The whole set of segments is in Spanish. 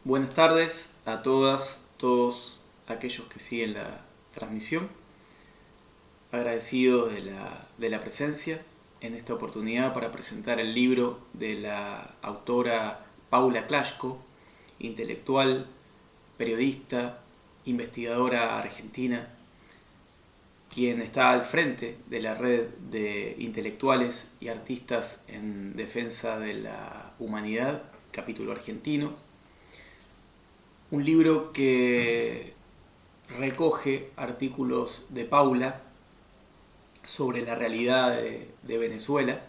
Buenas tardes a todas, todos aquellos que siguen la transmisión. Agradecido de la presencia en esta oportunidad para presentar el libro de la autora Paula Klaschko, intelectual, periodista, investigadora argentina, quien está al frente de la red de intelectuales y artistas en defensa de la humanidad, capítulo argentino. Un libro que recoge artículos de Paula sobre la realidad de Venezuela,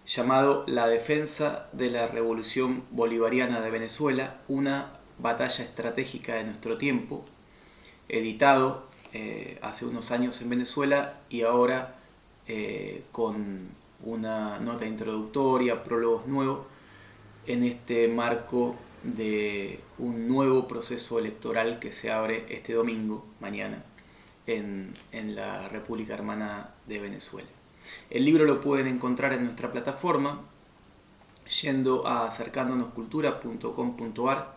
llamado La defensa de la revolución bolivariana de Venezuela, una batalla estratégica de nuestro tiempo, editado hace unos años en Venezuela y ahora con una nota introductoria, prólogos nuevos, en este marco de un nuevo proceso electoral que se abre este domingo, mañana, en la República Hermana de Venezuela. El libro lo pueden encontrar en nuestra plataforma yendo a acercandonoscultura.com.ar.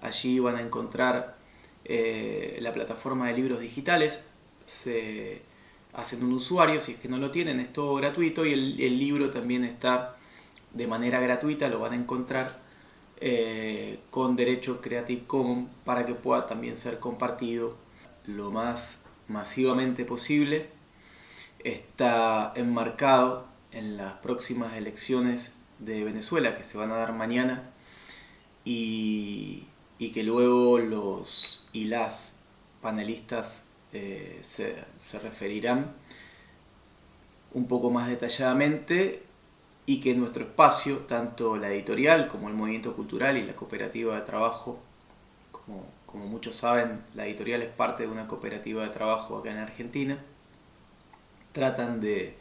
Allí van a encontrar la plataforma de libros digitales. Se hacen un usuario, si es que no lo tienen, es todo gratuito, y el libro también está de manera gratuita, lo van a encontrar con derecho Creative Commons para que pueda también ser compartido lo más masivamente posible. Está enmarcado en las próximas elecciones de Venezuela que se van a dar mañana y que luego los y las panelistas se referirán un poco más detalladamente, y que nuestro espacio, tanto la editorial como el movimiento cultural y la cooperativa de trabajo, como muchos saben, la editorial es parte de una cooperativa de trabajo acá en Argentina, tratan de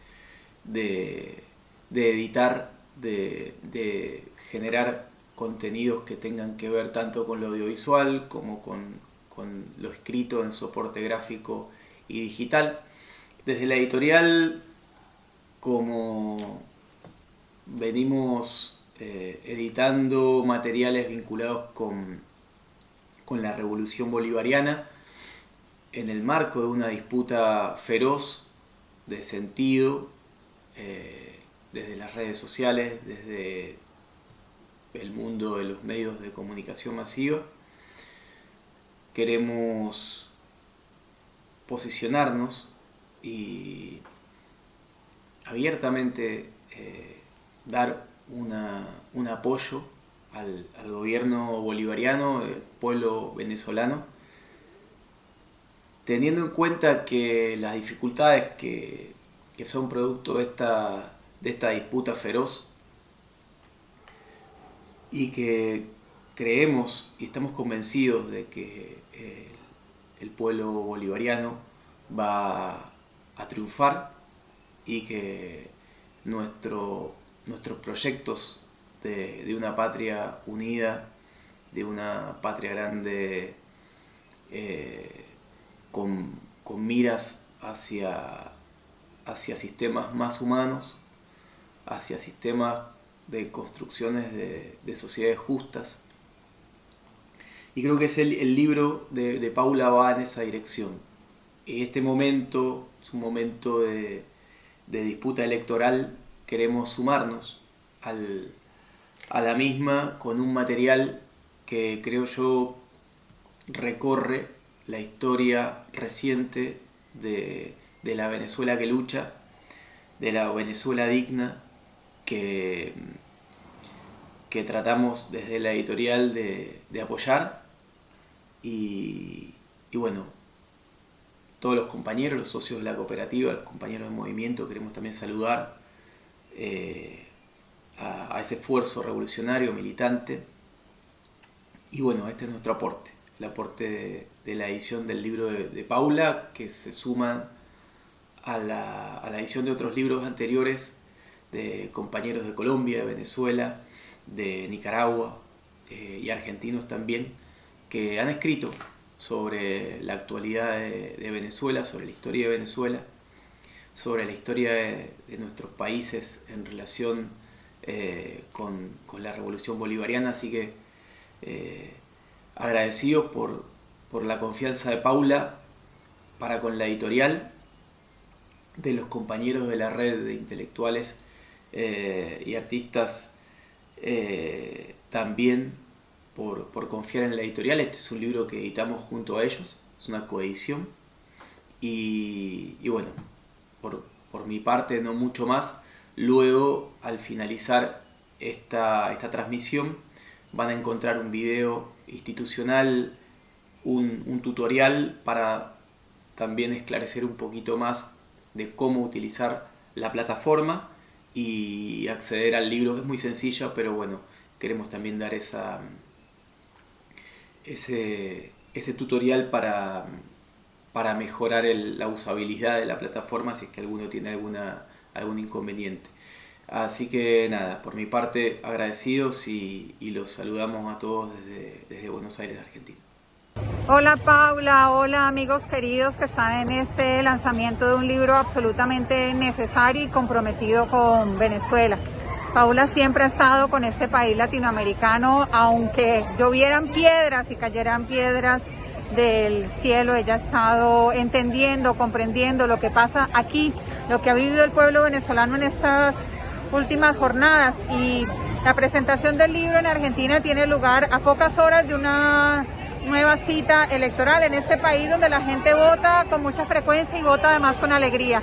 editar, de generar contenidos que tengan que ver tanto con lo audiovisual como con lo escrito en soporte gráfico y digital. Desde la editorial, como venimos editando materiales vinculados con la revolución bolivariana en el marco de una disputa feroz de sentido, desde las redes sociales, desde el mundo de los medios de comunicación masiva. Queremos posicionarnos y abiertamente dar un apoyo al gobierno bolivariano, al pueblo venezolano, teniendo en cuenta que las dificultades que son producto de esta disputa feroz, y que creemos y estamos convencidos de que el pueblo bolivariano va a triunfar, y que nuestros proyectos de una patria unida, de una patria grande, con miras hacia sistemas más humanos, hacia sistemas de construcciones de sociedades justas. Y creo que el libro de Paula va en esa dirección. Este momento es un momento de disputa electoral. Queremos sumarnos a la misma con un material que, creo yo, recorre la historia reciente de la Venezuela que lucha, de la Venezuela digna que tratamos desde la editorial de apoyar. Y bueno, todos los compañeros, los socios de la cooperativa, los compañeros del movimiento, queremos también saludar a ese esfuerzo revolucionario, militante. Y bueno, este es nuestro aporte, el aporte de la edición del libro de Paula, que se suma a la edición de otros libros anteriores de compañeros de Colombia, de Venezuela, de Nicaragua y argentinos también, que han escrito sobre la actualidad de Venezuela, sobre la historia de Venezuela, sobre la historia de nuestros países en relación con la revolución bolivariana. Así que agradecidos por la confianza de Paula para con la editorial, de los compañeros de la red de intelectuales y artistas también por confiar en la editorial. Este es un libro que editamos junto a ellos, es una coedición. Y bueno, por mi parte no mucho más. Luego, al finalizar esta transmisión, van a encontrar un video institucional, un tutorial para también esclarecer un poquito más de cómo utilizar la plataforma y acceder al libro, que es muy sencillo, pero bueno, queremos también dar ese tutorial para mejorar la usabilidad de la plataforma si es que alguno tiene algún inconveniente. Así que nada, por mi parte agradecidos y los saludamos a todos desde Buenos Aires, Argentina. Hola Paula, hola amigos queridos que están en este lanzamiento de un libro absolutamente necesario y comprometido con Venezuela. Paula siempre ha estado con este país latinoamericano, aunque llovieran piedras y cayeran piedras del cielo, ella ha estado entendiendo, comprendiendo lo que pasa aquí, lo que ha vivido el pueblo venezolano en estas últimas jornadas, y la presentación del libro en Argentina tiene lugar a pocas horas de una nueva cita electoral en este país donde la gente vota con mucha frecuencia y vota además con alegría.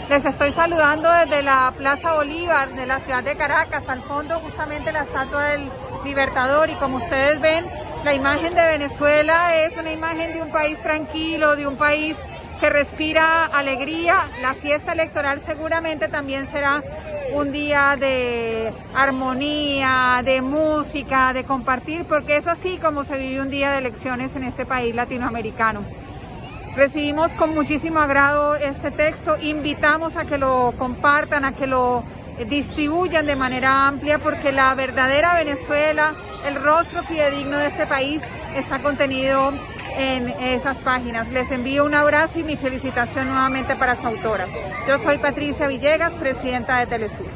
Les estoy saludando desde la Plaza Bolívar de la ciudad de Caracas, al fondo justamente la estatua del Libertador, y como ustedes ven, la imagen de Venezuela es una imagen de un país tranquilo, de un país que respira alegría. La fiesta electoral seguramente también será un día de armonía, de música, de compartir, porque es así como se vive un día de elecciones en este país latinoamericano. Recibimos con muchísimo agrado este texto, invitamos a que lo compartan, a que lo distribuyan de manera amplia, porque la verdadera Venezuela, el rostro fidedigno de este país, está contenido en esas páginas. Les envío un abrazo y mi felicitación nuevamente para su autora. Yo soy Patricia Villegas, presidenta de Telesur.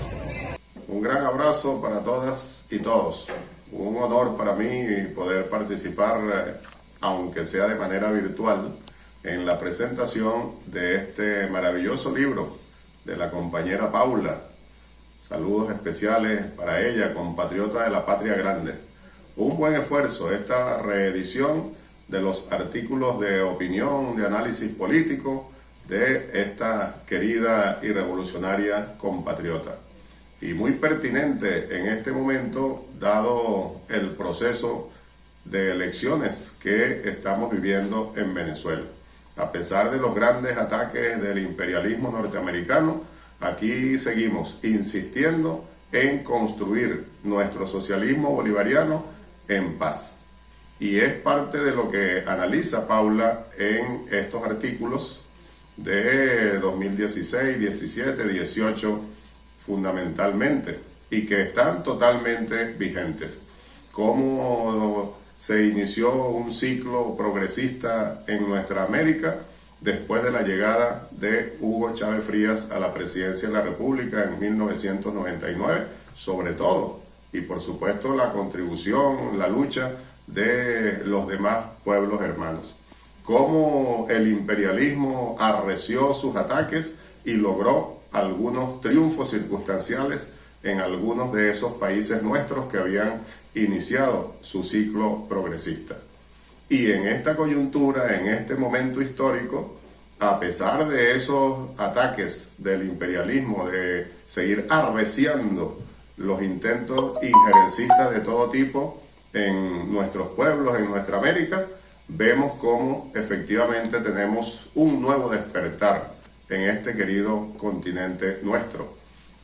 Un gran abrazo para todas y todos. Un honor para mí poder participar, aunque sea de manera virtual, en la presentación de este maravilloso libro de la compañera Paula. Saludos especiales para ella, compatriota de la Patria Grande. Un buen esfuerzo esta reedición de los artículos de opinión, de análisis político de esta querida y revolucionaria compatriota. Y muy pertinente en este momento, dado el proceso de elecciones que estamos viviendo en Venezuela. A pesar de los grandes ataques del imperialismo norteamericano, aquí seguimos insistiendo en construir nuestro socialismo bolivariano en paz. Y es parte de lo que analiza Paula en estos artículos de 2016, 17, 18 fundamentalmente, y que están totalmente vigentes. Cómo se inició un ciclo progresista en nuestra América después de la llegada de Hugo Chávez Frías a la presidencia de la República en 1999, sobre todo, y por supuesto la contribución, la lucha de los demás pueblos hermanos. Cómo el imperialismo arreció sus ataques y logró algunos triunfos circunstanciales en algunos de esos países nuestros que habían iniciado su ciclo progresista. Y en esta coyuntura, en este momento histórico, a pesar de esos ataques del imperialismo de seguir arreciando los intentos injerencistas de todo tipo en nuestros pueblos, en nuestra América, vemos cómo efectivamente tenemos un nuevo despertar en este querido continente nuestro.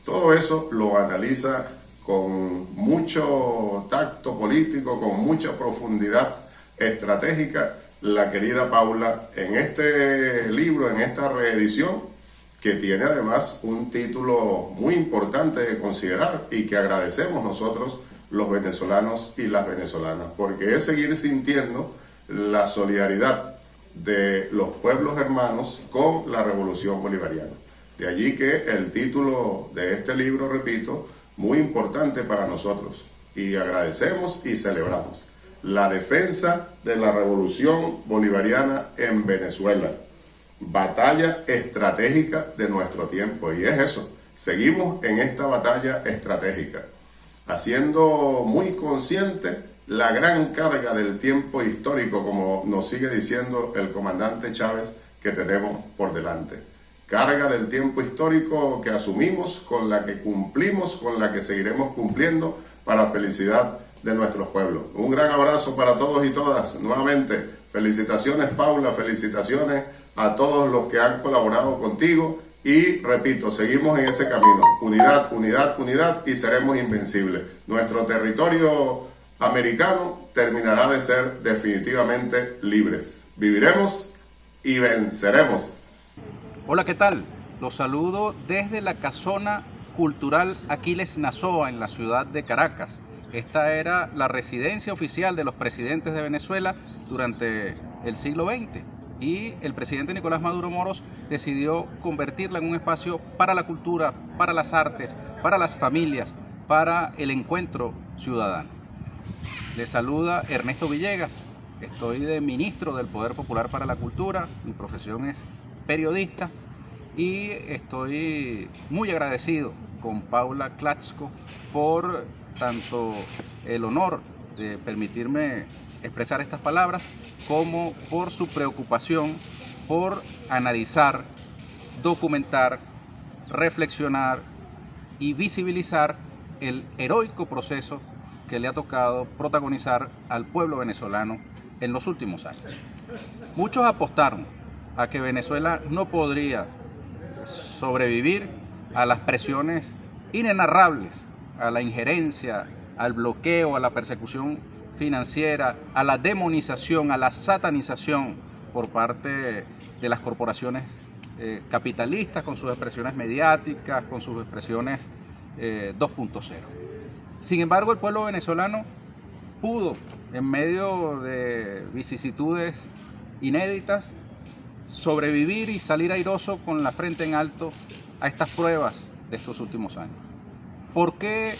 Todo eso lo analiza con mucho tacto político, con mucha profundidad estratégica, la querida Paula en este libro, en esta reedición, que tiene además un título muy importante de considerar y que agradecemos nosotros los venezolanos y las venezolanas, porque es seguir sintiendo la solidaridad de los pueblos hermanos con la revolución bolivariana. De allí que el título de este libro, repito, muy importante para nosotros, y agradecemos y celebramos. la defensa de la revolución bolivariana en Venezuela. Batalla estratégica de nuestro tiempo, y es eso, seguimos en esta batalla estratégica, haciendo muy consciente la gran carga del tiempo histórico, como nos sigue diciendo el comandante Chávez, que tenemos por delante. Carga del tiempo histórico que asumimos, con la que cumplimos, con la que seguiremos cumpliendo para felicidad de nuestros pueblos. Un gran abrazo para todos y todas. Nuevamente, felicitaciones Paula, felicitaciones a todos los que han colaborado contigo y repito, seguimos en ese camino. Unidad, unidad, unidad y seremos invencibles. Nuestro territorio americano terminará de ser definitivamente libres. Viviremos y venceremos. Hola, ¿qué tal? Los saludo desde la Casona Cultural Aquiles Nazoa en la ciudad de Caracas. Esta era la residencia oficial de los presidentes de Venezuela durante el siglo XX y el presidente Nicolás Maduro Moros decidió convertirla en un espacio para la cultura, para las artes, para las familias, para el encuentro ciudadano. Les saluda Ernesto Villegas, estoy de ministro del Poder Popular para la Cultura, mi profesión es periodista y estoy muy agradecido con Paula Klatschko por tanto el honor de permitirme expresar estas palabras como por su preocupación por analizar, documentar, reflexionar y visibilizar el heroico proceso que le ha tocado protagonizar al pueblo venezolano en los últimos años. Muchos apostaron a que Venezuela no podría sobrevivir a las presiones inenarrables, a la injerencia, al bloqueo, a la persecución financiera, a la demonización, a la satanización por parte de las corporaciones capitalistas con sus expresiones mediáticas, con sus expresiones 2.0. Sin embargo, el pueblo venezolano pudo, en medio de vicisitudes inéditas, sobrevivir y salir airoso con la frente en alto a estas pruebas de estos últimos años. ¿Por qué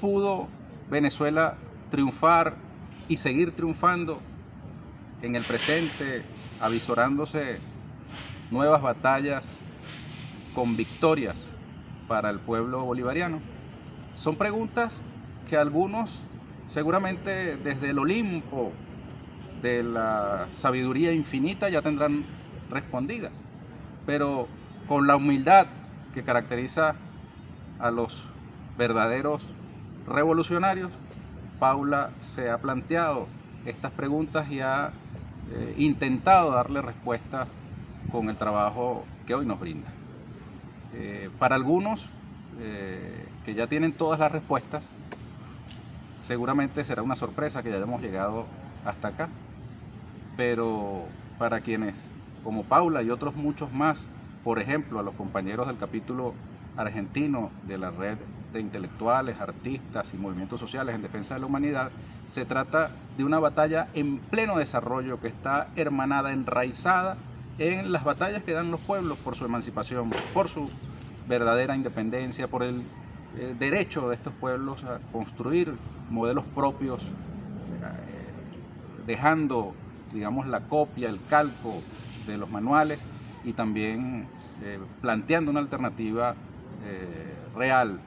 pudo Venezuela triunfar y seguir triunfando en el presente, avisorándose nuevas batallas con victorias para el pueblo bolivariano? Son preguntas que algunos seguramente desde el Olimpo de la sabiduría infinita ya tendrán respondidas, pero con la humildad que caracteriza a los verdaderos revolucionarios, Paula se ha planteado estas preguntas y ha intentado darle respuesta con el trabajo que hoy nos brinda. Para algunos que ya tienen todas las respuestas, seguramente será una sorpresa que ya hayamos llegado hasta acá, pero para quienes, como Paula y otros muchos más, por ejemplo, a los compañeros del capítulo argentino de la red de intelectuales, artistas y movimientos sociales en defensa de la humanidad, se trata de una batalla en pleno desarrollo que está hermanada, enraizada en las batallas que dan los pueblos por su emancipación, por su verdadera independencia, por el derecho de estos pueblos a construir modelos propios, dejando, digamos, la copia, el calco de los manuales y también planteando una alternativa real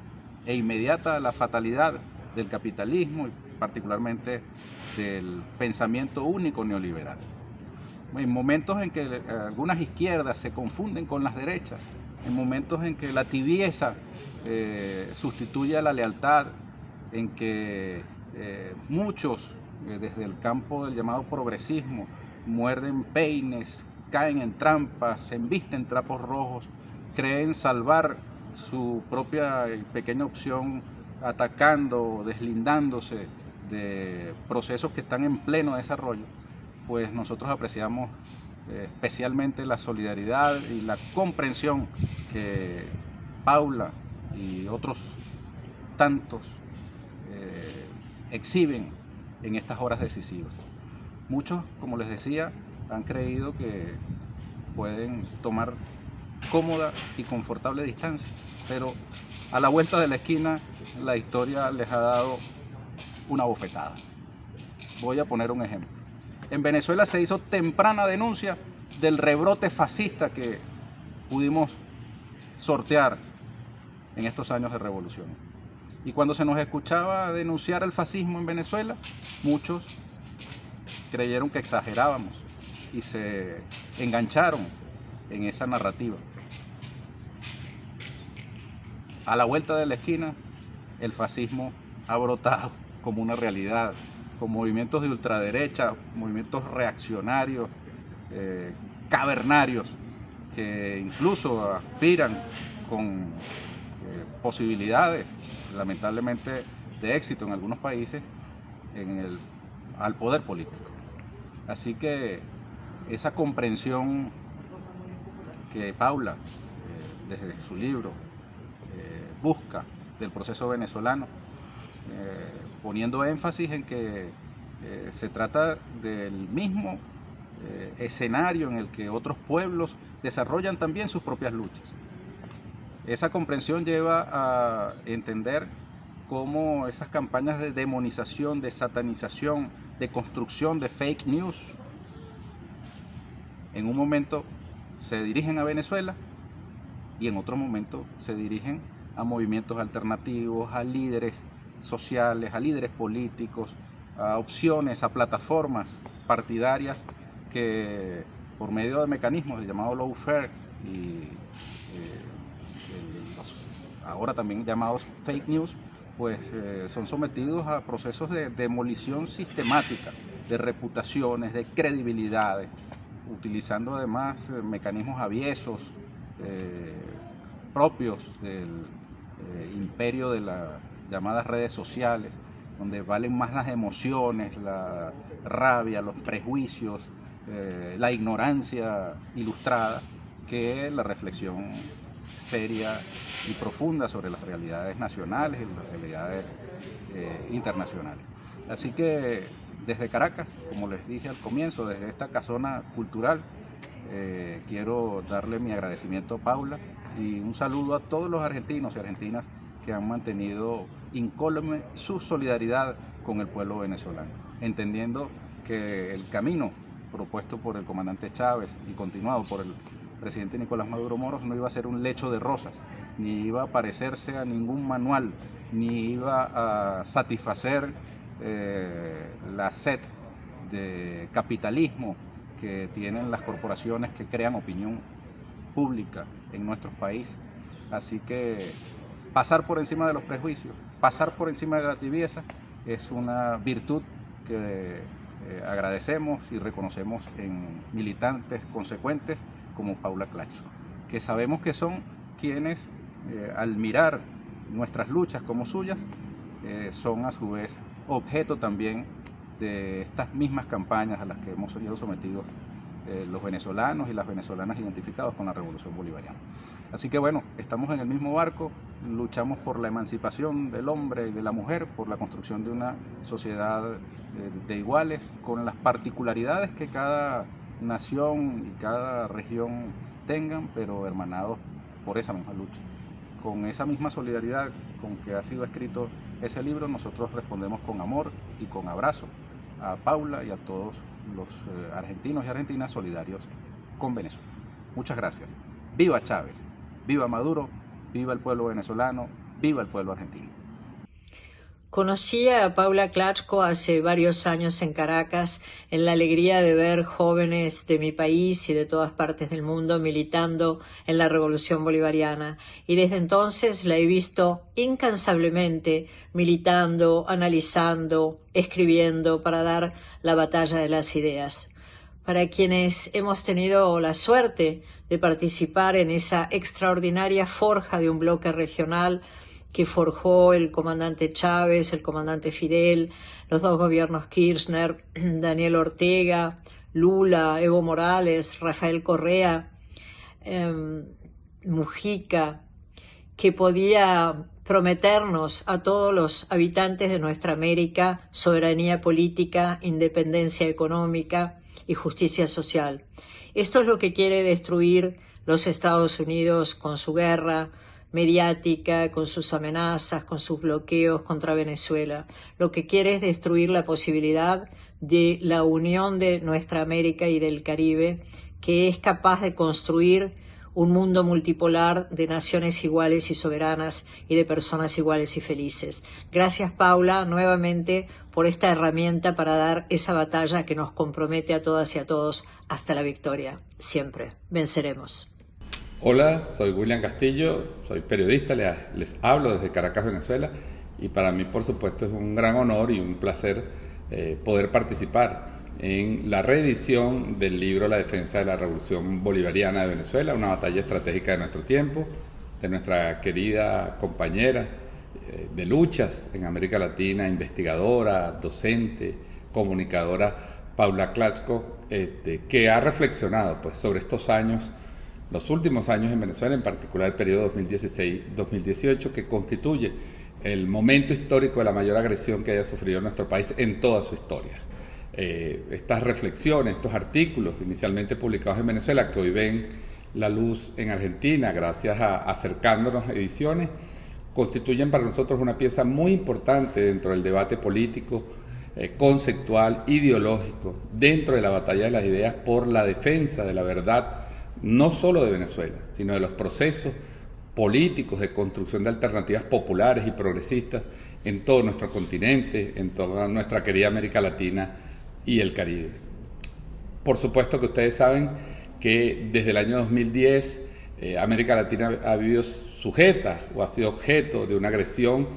e inmediata a la fatalidad del capitalismo y particularmente del pensamiento único neoliberal. En momentos en que algunas izquierdas se confunden con las derechas, en momentos en que la tibieza sustituye a la lealtad, en que muchos desde el campo del llamado progresismo muerden peines, caen en trampas, se embisten trapos rojos, creen salvar su propia pequeña opción atacando, deslindándose de procesos que están en pleno desarrollo, pues nosotros apreciamos especialmente la solidaridad y la comprensión que Paula y otros tantos exhiben en estas horas decisivas. Muchos, como les decía, han creído que pueden tomar cómoda y confortable distancia, pero a la vuelta de la esquina la historia les ha dado una bofetada. Voy a poner un ejemplo. En Venezuela se hizo temprana denuncia del rebrote fascista que pudimos sortear en estos años de revolución. Y cuando se nos escuchaba denunciar el fascismo en Venezuela, muchos creyeron que exagerábamos y se engancharon en esa narrativa. A la vuelta de la esquina, el fascismo ha brotado como una realidad, con movimientos de ultraderecha, movimientos reaccionarios, cavernarios, que incluso aspiran con posibilidades, lamentablemente, de éxito en algunos países al poder político. Así que esa comprensión que Paula, desde su libro, busca del proceso venezolano, poniendo énfasis en que se trata del mismo escenario en el que otros pueblos desarrollan también sus propias luchas. Esa comprensión lleva a entender cómo esas campañas de demonización, de satanización, de construcción de fake news, en un momento se dirigen a Venezuela y en otro momento se dirigen a movimientos alternativos, a líderes sociales, a líderes políticos, a opciones, a plataformas partidarias que por medio de mecanismos llamados lawfare y ahora también llamados fake news, pues son sometidos a procesos de demolición sistemática de reputaciones, de credibilidades, utilizando además mecanismos aviesos propios del imperio de las llamadas redes sociales, donde valen más las emociones, la rabia, los prejuicios, la ignorancia ilustrada que la reflexión seria y profunda sobre las realidades nacionales y las realidades internacionales. Así que desde Caracas, como les dije al comienzo, desde esta casona cultural, quiero darle mi agradecimiento a Paula y un saludo a todos los argentinos y argentinas que han mantenido incólume su solidaridad con el pueblo venezolano, entendiendo que el camino propuesto por el comandante Chávez y continuado por el presidente Nicolás Maduro Moros no iba a ser un lecho de rosas, ni iba a parecerse a ningún manual, ni iba a satisfacer la sed de capitalismo que tienen las corporaciones que crean opinión pública en nuestros países. Así que pasar por encima de los prejuicios, pasar por encima de la tibieza, es una virtud que agradecemos y reconocemos en militantes consecuentes como Paula Clatchko, que sabemos que son quienes, al mirar nuestras luchas como suyas, son a su vez objeto también de estas mismas campañas a las que hemos sido sometidos los venezolanos y las venezolanas identificados con la Revolución Bolivariana. Así que bueno, estamos en el mismo barco, luchamos por la emancipación del hombre y de la mujer, por la construcción de una sociedad de iguales, con las particularidades que cada nación y cada región tengan, pero hermanados por esa misma lucha. Con esa misma solidaridad con que ha sido escrito ese libro, nosotros respondemos con amor y con abrazo a Paula y a todos los argentinos y argentinas solidarios con Venezuela. Muchas gracias. ¡Viva Chávez! ¡Viva Maduro! ¡Viva el pueblo venezolano! ¡Viva el pueblo argentino! Conocí a Paula Clatchko hace varios años en Caracas, en la alegría de ver jóvenes de mi país y de todas partes del mundo militando en la Revolución Bolivariana. Y desde entonces la he visto incansablemente militando, analizando, escribiendo para dar la batalla de las ideas. Para quienes hemos tenido la suerte de participar en esa extraordinaria forja de un bloque regional que forjó el comandante Chávez, el comandante Fidel, los dos gobiernos Kirchner, Daniel Ortega, Lula, Evo Morales, Rafael Correa, Mujica, que podía prometernos a todos los habitantes de nuestra América soberanía política, independencia económica y justicia social. Esto es lo que quiere destruir los Estados Unidos con su guerra, mediática, con sus amenazas, con sus bloqueos contra Venezuela. Lo que quiere es destruir la posibilidad de la unión de nuestra América y del Caribe, que es capaz de construir un mundo multipolar de naciones iguales y soberanas y de personas iguales y felices. Gracias, Paula, nuevamente por esta herramienta para dar esa batalla que nos compromete a todas y a todos hasta la victoria. Siempre venceremos. Hola, soy William Castillo, soy periodista, les hablo desde Caracas, Venezuela, y para mí, por supuesto, es un gran honor y un placer poder participar en la reedición del libro La defensa de la revolución bolivariana de Venezuela, una batalla estratégica de nuestro tiempo, de nuestra querida compañera de luchas en América Latina, investigadora, docente, comunicadora, Paula Clatschko, que ha reflexionado pues, sobre estos años, los últimos años en Venezuela, en particular el periodo 2016-2018, que constituye el momento histórico de la mayor agresión que haya sufrido nuestro país en toda su historia. Estas reflexiones, estos artículos inicialmente publicados en Venezuela, que hoy ven la luz en Argentina gracias a Acercándonos Ediciones, constituyen para nosotros una pieza muy importante dentro del debate político, conceptual, ideológico, dentro de la batalla de las ideas por la defensa de la verdad, no solo de Venezuela, sino de los procesos políticos de construcción de alternativas populares y progresistas en todo nuestro continente, en toda nuestra querida América Latina y el Caribe. Por supuesto que ustedes saben que desde el año 2010 América Latina ha vivido sujeta o ha sido objeto de una agresión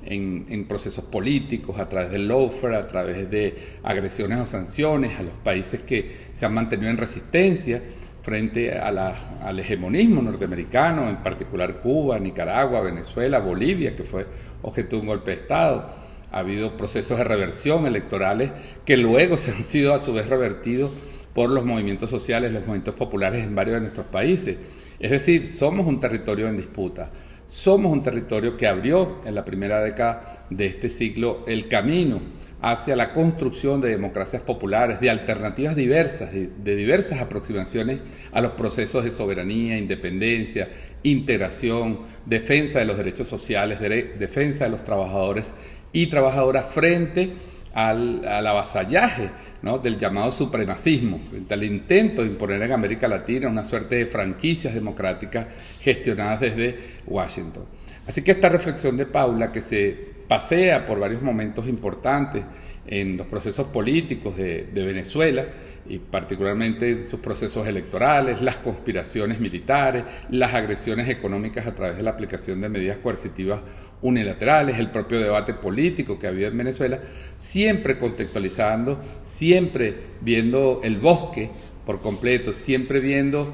en procesos políticos, a través del lawfare, a través de agresiones o sanciones a los países que se han mantenido en resistencia frente al hegemonismo norteamericano, en particular Cuba, Nicaragua, Venezuela, Bolivia, que fue objeto de un golpe de Estado. Ha habido procesos de reversión electorales que luego se han sido a su vez revertidos por los movimientos sociales, los movimientos populares en varios de nuestros países. Es decir, somos un territorio en disputa. Somos un territorio que abrió en la primera década de este siglo el camino hacia la construcción de democracias populares, de alternativas diversas, de diversas aproximaciones a los procesos de soberanía, independencia, integración, defensa de los derechos sociales, defensa de los trabajadores y trabajadoras frente al avasallaje, ¿no?, del llamado supremacismo, frente al intento de imponer en América Latina una suerte de franquicias democráticas gestionadas desde Washington. Así que esta reflexión de Paula, que se pasea por varios momentos importantes en los procesos políticos de Venezuela, y particularmente en sus procesos electorales, las conspiraciones militares, las agresiones económicas a través de la aplicación de medidas coercitivas unilaterales, el propio debate político que había en Venezuela, siempre contextualizando, siempre viendo el bosque por completo, siempre viendo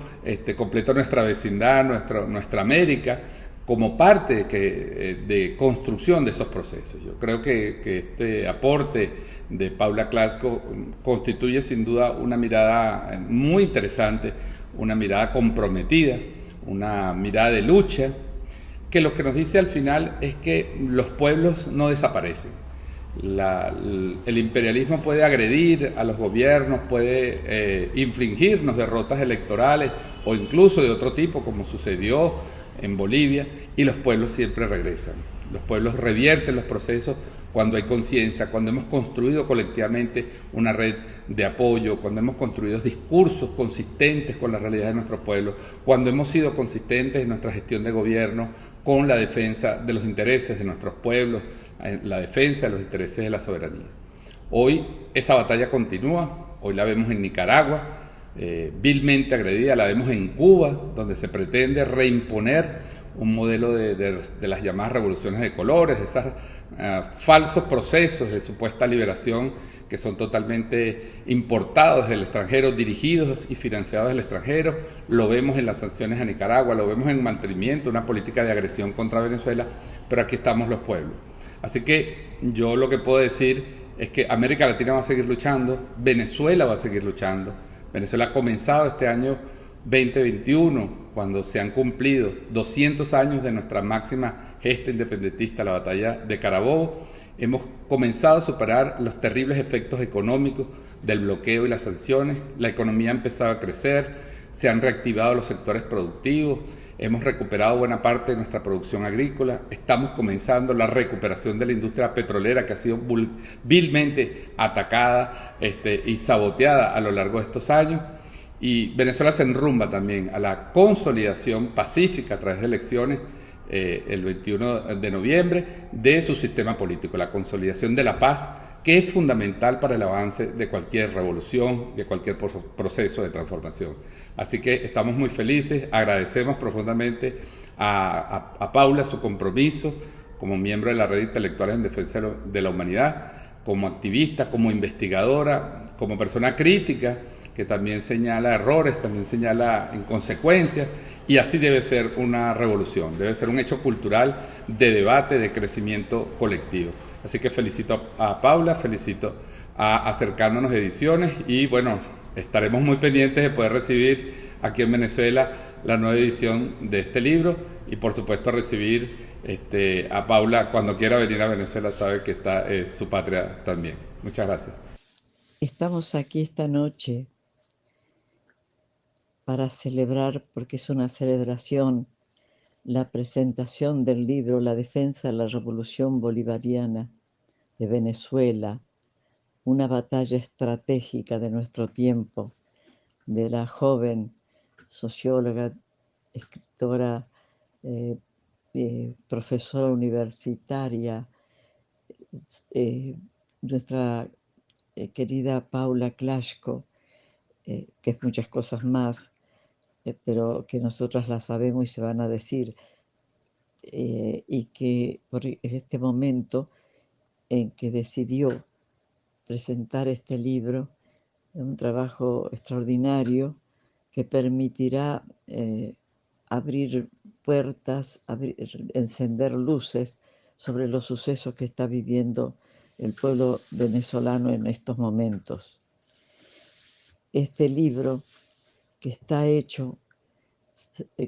completo nuestra vecindad, nuestra América, como parte de construcción de esos procesos. Yo creo que este aporte de Paula Clatschko constituye sin duda una mirada muy interesante, una mirada comprometida, una mirada de lucha, que lo que nos dice al final es que los pueblos no desaparecen. El imperialismo puede agredir a los gobiernos, puede infligirnos derrotas electorales o incluso de otro tipo, como sucedió en Bolivia, y los pueblos siempre regresan. Los pueblos revierten los procesos cuando hay conciencia, cuando hemos construido colectivamente una red de apoyo, cuando hemos construido discursos consistentes con la realidad de nuestro pueblo, cuando hemos sido consistentes en nuestra gestión de gobierno con la defensa de los intereses de nuestros pueblos, la defensa de los intereses de la soberanía. Hoy esa batalla continúa, hoy la vemos en Nicaragua, vilmente agredida, la vemos en Cuba, donde se pretende reimponer un modelo de las llamadas revoluciones de colores, esos falsos procesos de supuesta liberación que son totalmente importados del extranjero, dirigidos y financiados del extranjero. Lo vemos en las sanciones a Nicaragua, lo vemos en el mantenimiento de una política de agresión contra Venezuela, pero aquí estamos los pueblos. Así que yo lo que puedo decir es que América Latina va a seguir luchando, Venezuela va a seguir luchando. Venezuela ha comenzado este año 2021, cuando se han cumplido 200 años de nuestra máxima gesta independentista, la batalla de Carabobo. Hemos comenzado a superar los terribles efectos económicos del bloqueo y las sanciones. La economía ha empezado a crecer, se han reactivado los sectores productivos, hemos recuperado buena parte de nuestra producción agrícola, estamos comenzando la recuperación de la industria petrolera que ha sido vilmente atacada y saboteada a lo largo de estos años. Y Venezuela se enrumba también a la consolidación pacífica a través de elecciones el 21 de noviembre de su sistema político, la consolidación de la paz, que es fundamental para el avance de cualquier revolución, de cualquier proceso de transformación. Así que estamos muy felices, agradecemos profundamente a Paula su compromiso como miembro de la Red Intelectuales en Defensa de la Humanidad, como activista, como investigadora, como persona crítica, que también señala errores, también señala inconsecuencias, y así debe ser una revolución, debe ser un hecho cultural de debate, de crecimiento colectivo. Así que felicito a Paula, felicito a Acercándonos Ediciones, y bueno, estaremos muy pendientes de poder recibir aquí en Venezuela la nueva edición de este libro, y por supuesto recibir a Paula cuando quiera venir a Venezuela, sabe que esta es su patria también. Muchas gracias. Estamos aquí esta noche para celebrar, porque es una celebración, la presentación del libro La defensa de la Revolución Bolivariana de Venezuela, una batalla estratégica de nuestro tiempo, de la joven socióloga, escritora, profesora universitaria, nuestra querida Paula Clashko, que es muchas cosas más, pero que nosotras las sabemos y se van a decir, y que por este momento en que decidió presentar este libro, un trabajo extraordinario que permitirá abrir puertas, encender luces sobre los sucesos que está viviendo el pueblo venezolano en estos momentos. Este libro, que está hecho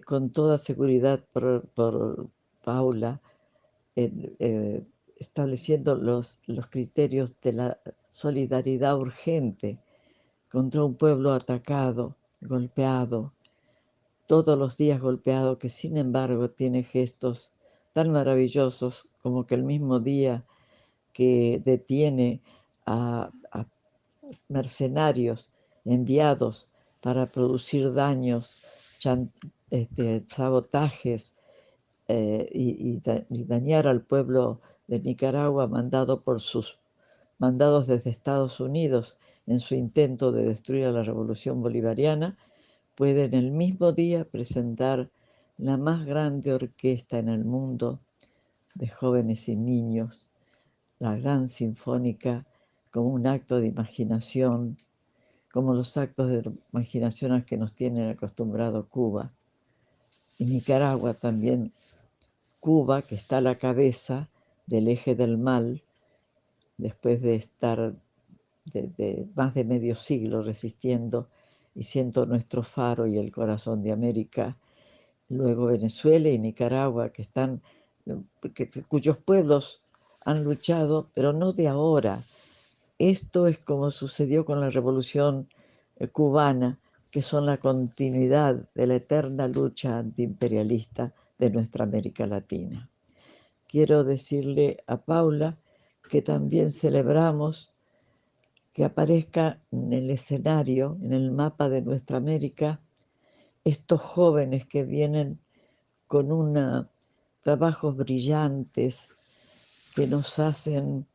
con toda seguridad por Paula, estableciendo los criterios de la solidaridad urgente contra un pueblo atacado, golpeado, todos los días golpeado, que sin embargo tiene gestos tan maravillosos como que el mismo día que detiene a mercenarios enviados para producir daños, sabotajes y dañar al pueblo de Nicaragua, mandados desde Estados Unidos en su intento de destruir a la revolución bolivariana, pueden el mismo día presentar la más grande orquesta en el mundo de jóvenes y niños, la Gran Sinfónica, como un acto de imaginación, como los actos de imaginación a que nos tienen acostumbrado Cuba. Y Nicaragua también, Cuba, que está a la cabeza del eje del mal, después de estar de más de medio siglo resistiendo y siendo nuestro faro y el corazón de América. Luego Venezuela y Nicaragua, cuyos pueblos han luchado, pero no de ahora. Esto es como sucedió con la Revolución cubana, que son la continuidad de la eterna lucha antiimperialista de nuestra América Latina. Quiero decirle a Paula que también celebramos que aparezca en el escenario, en el mapa de nuestra América, estos jóvenes que vienen con trabajos brillantes que nos hacen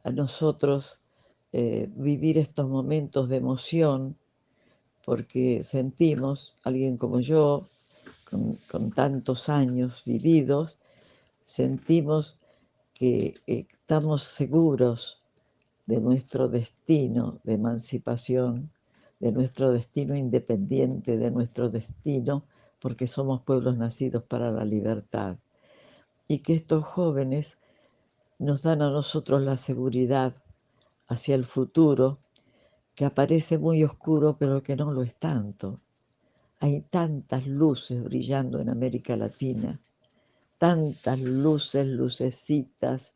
a nosotros vivir estos momentos de emoción, porque sentimos, alguien como yo, con tantos años vividos, sentimos que estamos seguros de nuestro destino de emancipación, de nuestro destino independiente, de nuestro destino, porque somos pueblos nacidos para la libertad. Y que estos jóvenes nos dan a nosotros la seguridad hacia el futuro, que aparece muy oscuro, pero que no lo es tanto. Hay tantas luces brillando en América Latina, tantas luces, lucecitas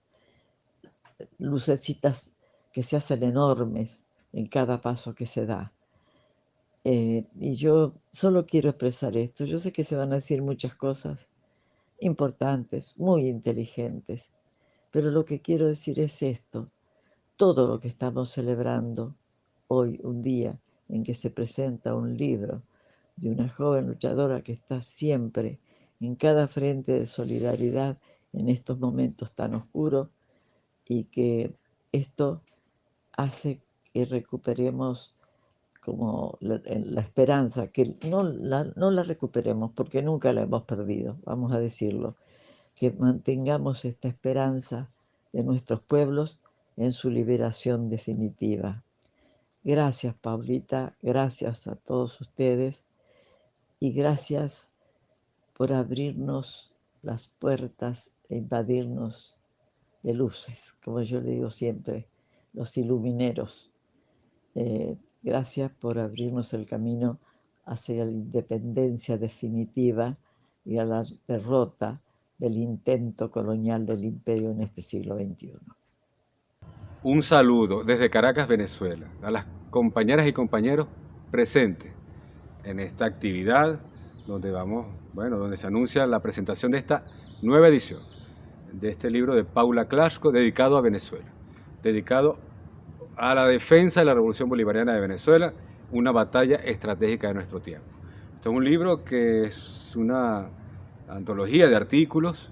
que se hacen enormes en cada paso que se da. Y yo solo quiero expresar esto. Yo sé que se van a decir muchas cosas importantes, muy inteligentes, pero lo que quiero decir es esto. Todo lo que estamos celebrando hoy, un día en que se presenta un libro de una joven luchadora que está siempre en cada frente de solidaridad en estos momentos tan oscuros, y que esto hace que recuperemos como la esperanza, que no la recuperemos porque nunca la hemos perdido, vamos a decirlo, que mantengamos esta esperanza de nuestros pueblos en su liberación definitiva. Gracias, Paulita, gracias a todos ustedes y gracias por abrirnos las puertas e invadirnos de luces, como yo le digo siempre, los ilumineros. Gracias por abrirnos el camino hacia la independencia definitiva y a la derrota del intento colonial del imperio en este siglo XXI. Un saludo desde Caracas, Venezuela, a las compañeras y compañeros presentes en esta actividad donde se anuncia la presentación de esta nueva edición de este libro de Paula Clashko dedicado a Venezuela, dedicado a la defensa de la Revolución Bolivariana de Venezuela, una batalla estratégica de nuestro tiempo. Este es un libro que es una antología de artículos,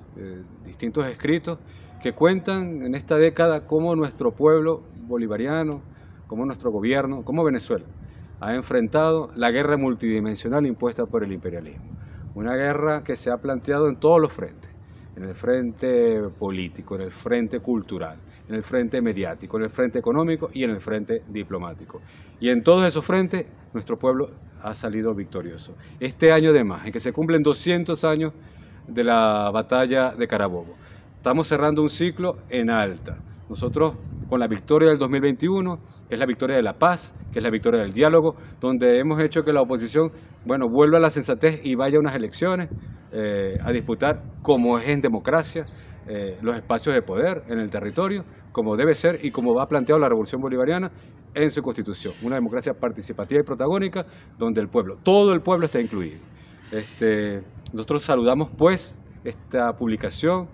distintos escritos, que cuentan en esta década cómo nuestro pueblo bolivariano, cómo nuestro gobierno, cómo Venezuela ha enfrentado la guerra multidimensional impuesta por el imperialismo. Una guerra que se ha planteado en todos los frentes, en el frente político, en el frente cultural, en el frente mediático, en el frente económico y en el frente diplomático. Y en todos esos frentes nuestro pueblo ha salido victorioso. Este año además, en que se cumplen 200 años de la batalla de Carabobo, estamos cerrando un ciclo en alta. Nosotros, con la victoria del 2021, que es la victoria de la paz, que es la victoria del diálogo, donde hemos hecho que la oposición, vuelva a la sensatez y vaya a unas elecciones a disputar, como es en democracia, los espacios de poder en el territorio, como debe ser y como ha planteado la Revolución Bolivariana en su Constitución. Una democracia participativa y protagónica, donde el pueblo, todo el pueblo está incluido. Nosotros saludamos pues esta publicación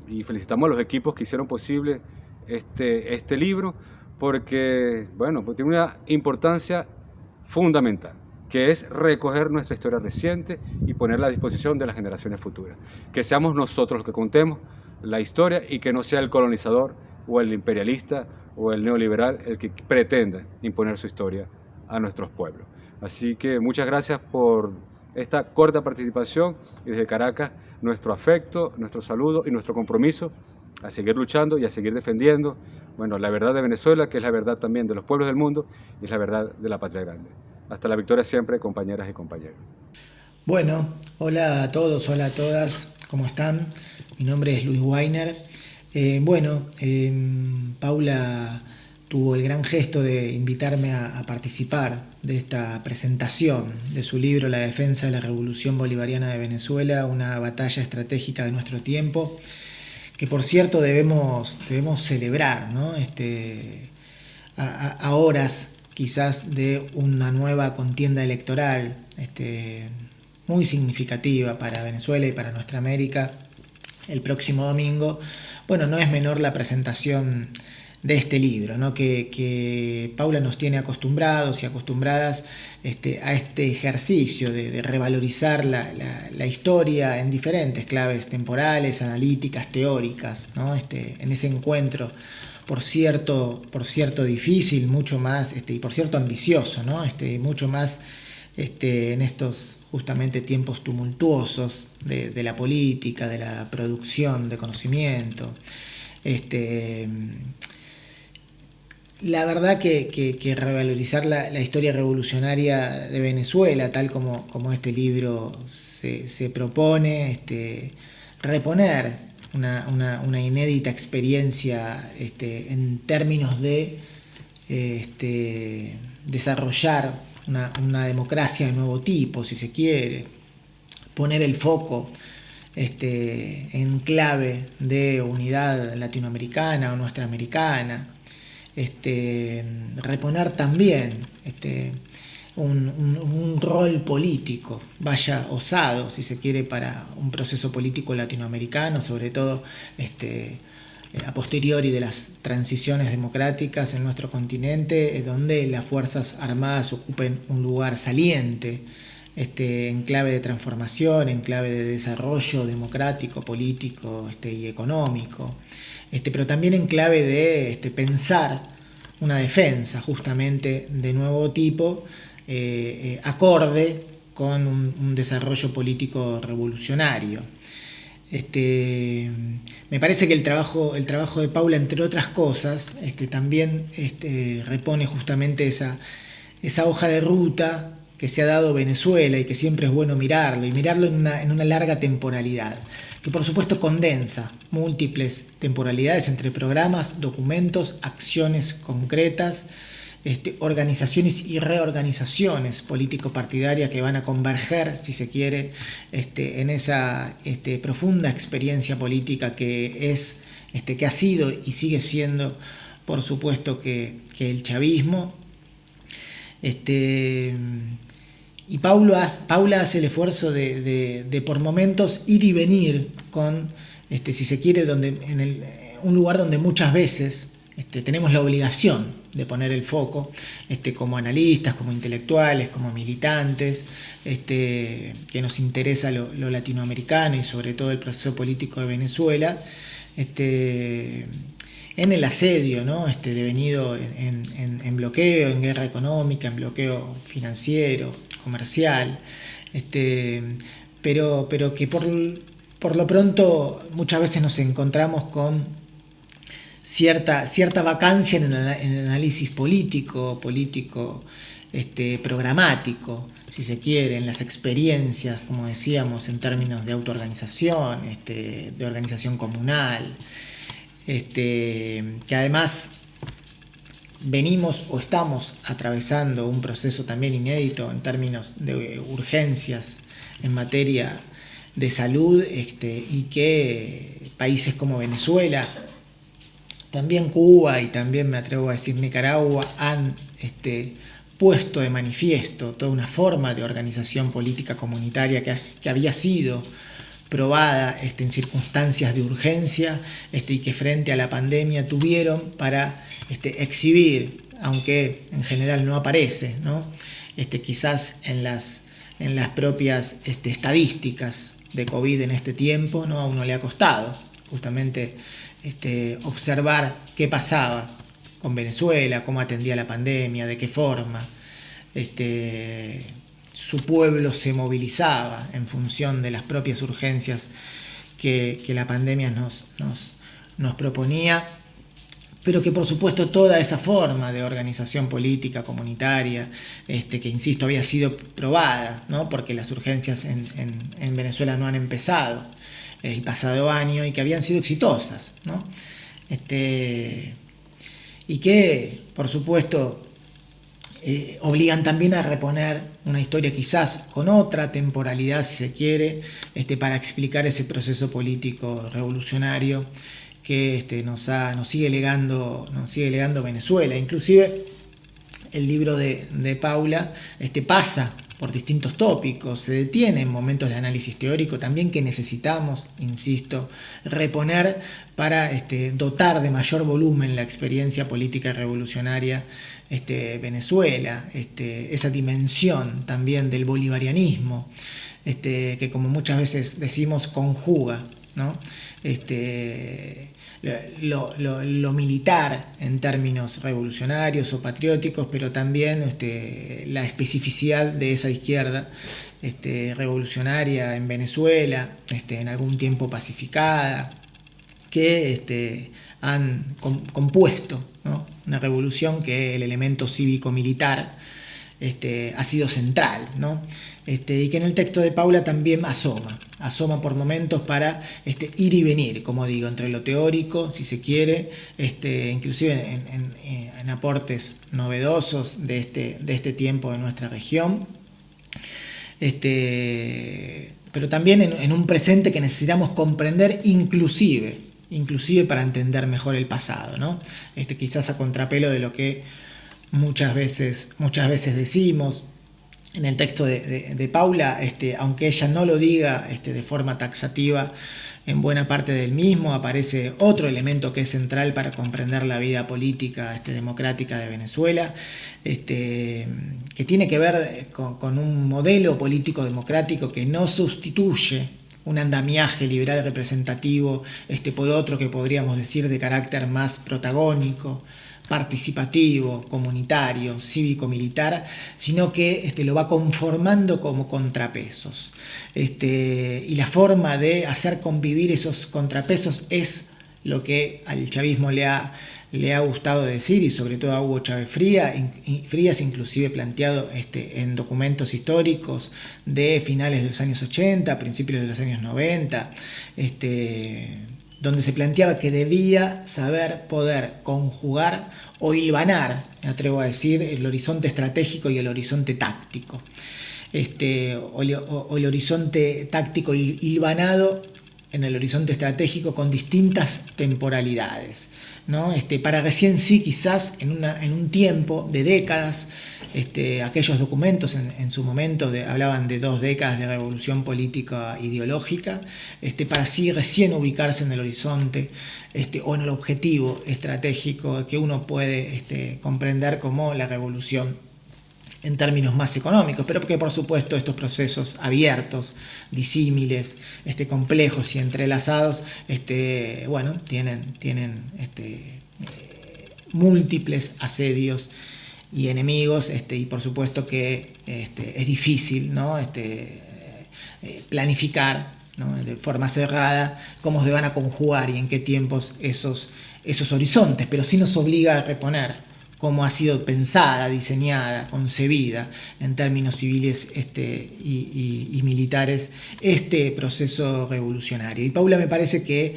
y felicitamos a los equipos que hicieron posible este libro, porque tiene una importancia fundamental, que es recoger nuestra historia reciente y ponerla a disposición de las generaciones futuras. Que seamos nosotros los que contemos la historia y que no sea el colonizador o el imperialista o el neoliberal el que pretenda imponer su historia a nuestros pueblos. Así que muchas gracias por esta corta participación y desde Caracas nuestro afecto, nuestro saludo y nuestro compromiso a seguir luchando y a seguir defendiendo la verdad de Venezuela, que es la verdad también de los pueblos del mundo y es la verdad de la patria grande. Hasta la victoria siempre, compañeras y compañeros. Bueno, hola a todos, hola a todas, ¿cómo están? Mi nombre es Luis Weiner. Paula tuvo el gran gesto de invitarme a participar de esta presentación de su libro La defensa de la Revolución Bolivariana de Venezuela, una batalla estratégica de nuestro tiempo, que por cierto debemos celebrar, ¿no? A horas quizás de una nueva contienda electoral muy significativa para Venezuela y para nuestra América el próximo domingo. No es menor la presentación de este libro, ¿no? que Paula nos tiene acostumbrados y acostumbradas a este ejercicio de revalorizar la historia en diferentes claves temporales, analíticas, teóricas, ¿no? En ese encuentro, por cierto difícil, mucho más, y por cierto ambicioso, ¿no? Mucho más en estos justamente tiempos tumultuosos de la política, de la producción de conocimiento. La verdad que revalorizar la historia revolucionaria de Venezuela, tal como este libro se propone, reponer una inédita experiencia en términos de desarrollar una democracia de nuevo tipo, si se quiere, poner el foco en clave de unidad latinoamericana o nuestra americana, reponer también un rol político, vaya osado, si se quiere, para un proceso político latinoamericano, sobre todo a posteriori de las transiciones democráticas en nuestro continente, donde las Fuerzas Armadas ocupen un lugar saliente, en clave de transformación, en clave de desarrollo democrático, político y económico, pero también en clave de pensar una defensa justamente de nuevo tipo, acorde con un desarrollo político revolucionario. Me parece que el trabajo de Paula, entre otras cosas, también repone justamente esa hoja de ruta que se ha dado Venezuela y que siempre es bueno mirarlo, y mirarlo en una larga temporalidad, que por supuesto condensa múltiples temporalidades entre programas, documentos, acciones concretas, organizaciones y reorganizaciones político-partidarias que van a converger, si se quiere, en esa profunda experiencia política que ha sido y sigue siendo, por supuesto, que el chavismo. Y Paula hace el esfuerzo de por momentos ir y venir con, si se quiere, un lugar donde muchas veces tenemos la obligación de poner el foco, como analistas, como intelectuales, como militantes, que nos interesa lo latinoamericano y sobre todo el proceso político de Venezuela, en el asedio, ¿no? Devenido en bloqueo, en guerra económica, en bloqueo financiero, comercial, pero que por lo pronto muchas veces nos encontramos con cierta vacancia en el análisis político, programático, si se quiere, en las experiencias, como decíamos, en términos de autoorganización, de organización comunal, que además venimos o estamos atravesando un proceso también inédito en términos de urgencias en materia de salud, y que países como Venezuela, también Cuba y también me atrevo a decir Nicaragua han puesto de manifiesto toda una forma de organización política comunitaria que había sido probada en circunstancias de urgencia, y que frente a la pandemia tuvieron para exhibir, aunque en general no aparece, ¿no? Quizás en las propias estadísticas de COVID en este tiempo, ¿no? A uno le ha costado justamente observar qué pasaba con Venezuela, cómo atendía la pandemia, de qué forma su pueblo se movilizaba en función de las propias urgencias que la pandemia nos proponía, pero que por supuesto toda esa forma de organización política comunitaria, que insisto había sido probada, ¿no? Porque las urgencias en Venezuela no han empezado el pasado año y que habían sido exitosas, ¿no? Y que por supuesto obligan también a reponer una historia quizás con otra temporalidad, si se quiere, para explicar ese proceso político revolucionario que nos sigue legando Venezuela. Inclusive el libro de Paula pasa por distintos tópicos, se detiene en momentos de análisis teórico también que necesitamos, insisto, reponer para dotar de mayor volumen la experiencia política revolucionaria Venezuela, esa dimensión también del bolivarianismo, que como muchas veces decimos conjuga, ¿no? Lo militar en términos revolucionarios o patrióticos, pero también la especificidad de esa izquierda revolucionaria en Venezuela, en algún tiempo pacificada, que han compuesto, ¿no? Una revolución que el elemento cívico-militar ha sido central, ¿no? Y que en el texto de Paula también asoma por momentos para ir y venir, como digo, entre lo teórico, si se quiere, inclusive en aportes novedosos de este tiempo de nuestra región, pero también en un presente que necesitamos comprender inclusive para entender mejor el pasado, ¿no? Quizás a contrapelo de lo que muchas veces decimos, en el texto de Paula, aunque ella no lo diga de forma taxativa, en buena parte del mismo aparece otro elemento que es central para comprender la vida política democrática de Venezuela, que tiene que ver con un modelo político democrático que no sustituye un andamiaje liberal representativo por otro que podríamos decir de carácter más protagónico, participativo, comunitario, cívico-militar, sino que lo va conformando como contrapesos. Y la forma de hacer convivir esos contrapesos es lo que al chavismo le ha gustado decir, y sobre todo a Hugo Chávez Frías, inclusive planteado en documentos históricos de finales de los años 80, principios de los años 90, donde se planteaba que debía saber poder conjugar o hilvanar, me atrevo a decir, el horizonte estratégico y el horizonte táctico. O el horizonte táctico hilvanado en el horizonte estratégico con distintas temporalidades, ¿no? Para recién sí, quizás en un tiempo de décadas, aquellos documentos en su momento hablaban de 2 décadas de revolución política ideológica, para sí recién ubicarse en el horizonte o en el objetivo estratégico que uno puede comprender como la revolución en términos más económicos, pero que por supuesto estos procesos abiertos, disímiles, complejos y entrelazados, tienen múltiples asedios y enemigos, y por supuesto que es difícil, ¿no? Planificar, ¿no? De forma cerrada cómo se van a conjugar y en qué tiempos esos horizontes, pero sí nos obliga a reponer cómo ha sido pensada, diseñada, concebida en términos civiles y militares este proceso revolucionario. Y Paula me parece que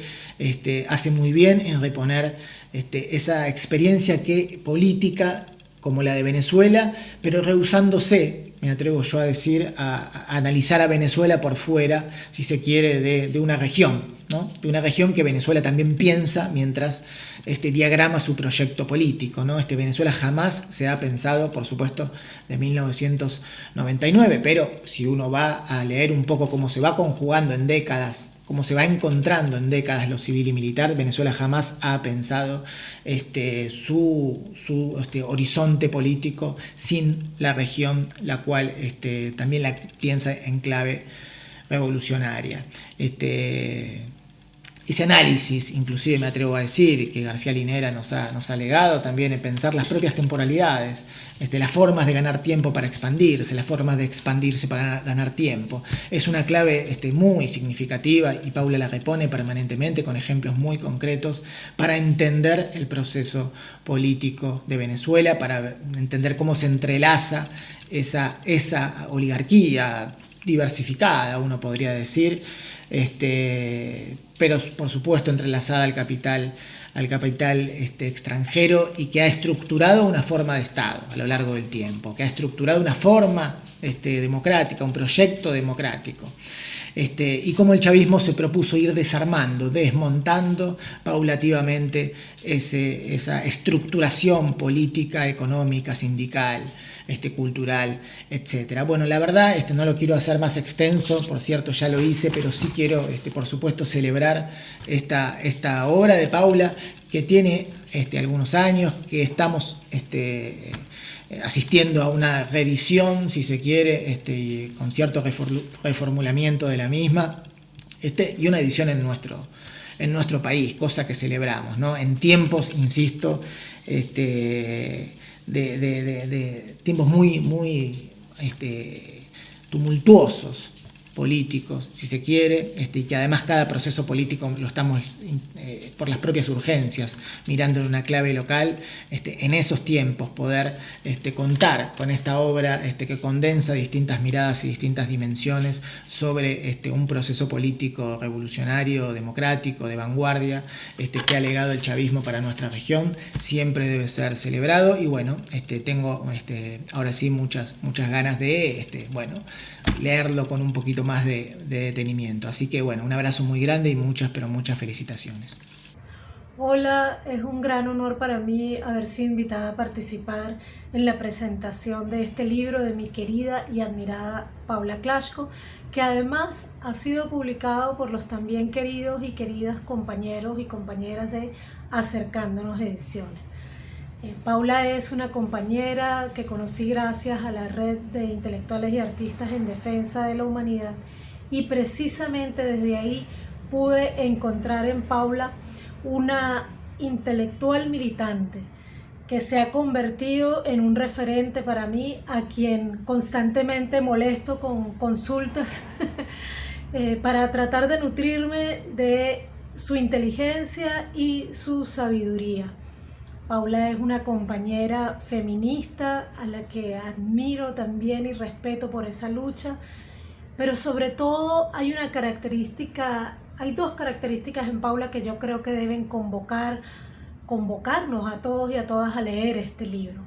hace muy bien en reponer esa experiencia política como la de Venezuela, pero rehusándose, me atrevo yo a decir, a analizar a Venezuela por fuera, si se quiere, de una región, ¿no? De una región que Venezuela también piensa mientras diagrama su proyecto político, ¿no? Venezuela jamás se ha pensado, por supuesto, de 1999, pero si uno va a leer un poco cómo se va conjugando en décadas, cómo se va encontrando en décadas lo civil y militar, Venezuela jamás ha pensado su horizonte político sin la región, la cual también la piensa en clave revolucionaria. Ese análisis, inclusive me atrevo a decir, que García Linera nos ha legado también en pensar las propias temporalidades, las formas de ganar tiempo para expandirse, las formas de expandirse para ganar tiempo. Es una clave muy significativa y Paula la repone permanentemente con ejemplos muy concretos para entender el proceso político de Venezuela, para entender cómo se entrelaza esa oligarquía diversificada, uno podría decir, pero por supuesto entrelazada al capital extranjero, y que ha estructurado una forma de Estado a lo largo del tiempo, que ha estructurado una forma democrática, un proyecto democrático. Y cómo el chavismo se propuso ir desmontando paulativamente esa estructuración política, económica, sindical, cultural, etc. Bueno, la verdad, no lo quiero hacer más extenso, por cierto, ya lo hice, pero sí quiero, por supuesto, celebrar esta obra de Paula, que tiene algunos años, que estamos asistiendo a una reedición, si se quiere, y con cierto reformulamiento de la misma, y una edición en nuestro país, cosa que celebramos, ¿no? En tiempos, insisto, de tiempos muy tumultuosos, políticos, si se quiere, y que además cada proceso político lo estamos por las propias urgencias mirando en una clave local. En esos tiempos poder contar con esta obra que condensa distintas miradas y distintas dimensiones sobre un proceso político revolucionario, democrático, de vanguardia, que ha legado el chavismo para nuestra región, siempre debe ser celebrado. Y bueno, tengo ahora sí muchas ganas de leerlo con un poquito más de detenimiento. Así que bueno, un abrazo muy grande y muchas felicitaciones. Hola, es un gran honor para mí haber sido invitada a participar en la presentación de este libro de mi querida y admirada Paula Klashko, que además ha sido publicado por los también queridos y queridas compañeros y compañeras de Acercándonos Ediciones. Paula es una compañera que conocí gracias a la red de intelectuales y artistas en defensa de la humanidad, y precisamente desde ahí pude encontrar en Paula una intelectual militante que se ha convertido en un referente para mí, a quien constantemente molesto con consultas para tratar de nutrirme de su inteligencia y su sabiduría. Paula es una compañera feminista a la que admiro también y respeto por esa lucha, pero sobre todo hay dos características en Paula que yo creo que deben convocarnos a todos y a todas a leer este libro.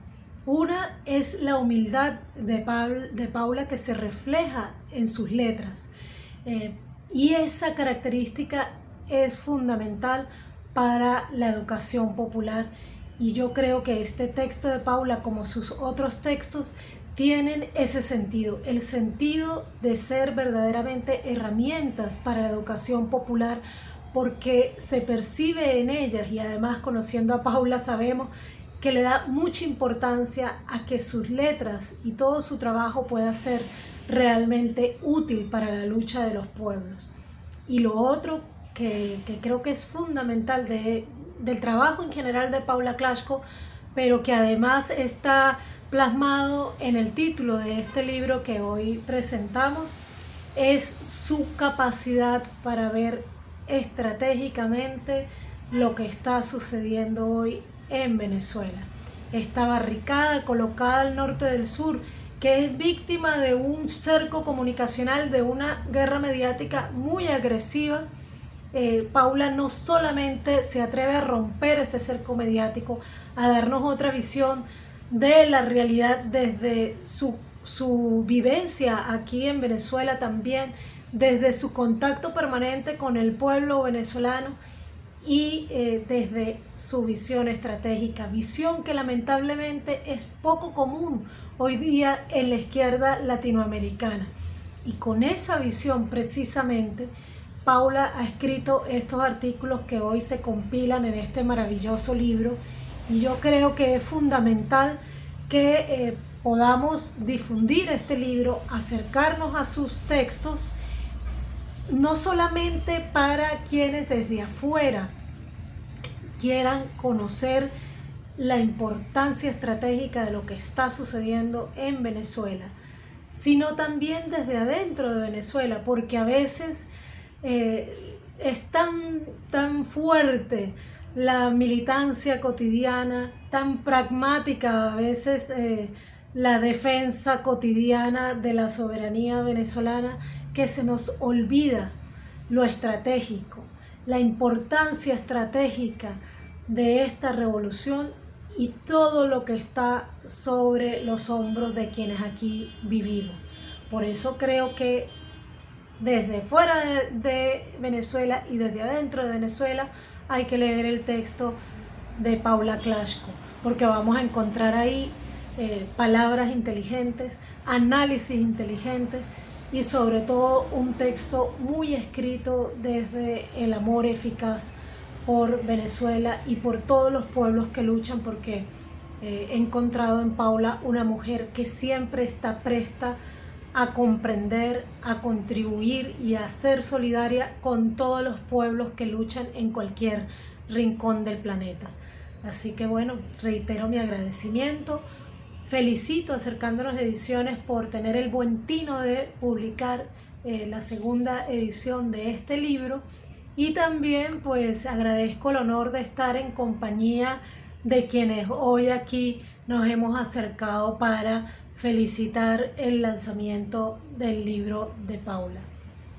Una es la humildad de Paula, que se refleja en sus letras, y esa característica es fundamental para la educación popular, y yo creo que este texto de Paula, como sus otros textos, tienen ese sentido, el sentido de ser verdaderamente herramientas para la educación popular, porque se percibe en ellas, y además conociendo a Paula sabemos que le da mucha importancia a que sus letras y todo su trabajo pueda ser realmente útil para la lucha de los pueblos. Y lo otro que creo que es fundamental del trabajo en general de Paula Klashko, pero que además está plasmado en el título de este libro que hoy presentamos, es su capacidad para ver estratégicamente lo que está sucediendo hoy en Venezuela. Esta barricada colocada al norte del sur, que es víctima de un cerco comunicacional, de una guerra mediática muy agresiva. Paula no solamente se atreve a romper ese cerco mediático, a darnos otra visión de la realidad desde su vivencia aquí en Venezuela, también desde su contacto permanente con el pueblo venezolano, y desde su visión estratégica, visión que lamentablemente es poco común hoy día en la izquierda latinoamericana. Y con esa visión precisamente Paula ha escrito estos artículos que hoy se compilan en este maravilloso libro, y yo creo que es fundamental que podamos difundir este libro, acercarnos a sus textos, no solamente para quienes desde afuera quieran conocer la importancia estratégica de lo que está sucediendo en Venezuela, sino también desde adentro de Venezuela, porque a veces es tan fuerte la militancia cotidiana, tan pragmática a veces la defensa cotidiana de la soberanía venezolana, que se nos olvida lo estratégico, la importancia estratégica de esta revolución y todo lo que está sobre los hombros de quienes aquí vivimos. Por eso creo que desde fuera de Venezuela y desde adentro de Venezuela hay que leer el texto de Paula Klashko, porque vamos a encontrar ahí palabras inteligentes, análisis inteligentes, y sobre todo un texto muy escrito desde el amor eficaz por Venezuela y por todos los pueblos que luchan, porque he encontrado en Paula una mujer que siempre está presta a comprender, a contribuir y a ser solidaria con todos los pueblos que luchan en cualquier rincón del planeta. Así que bueno, reitero mi agradecimiento. Felicito a Acercándonos Ediciones por tener el buen tino de publicar la segunda edición de este libro, y también pues agradezco el honor de estar en compañía de quienes hoy aquí nos hemos acercado para felicitar el lanzamiento del libro de Paula.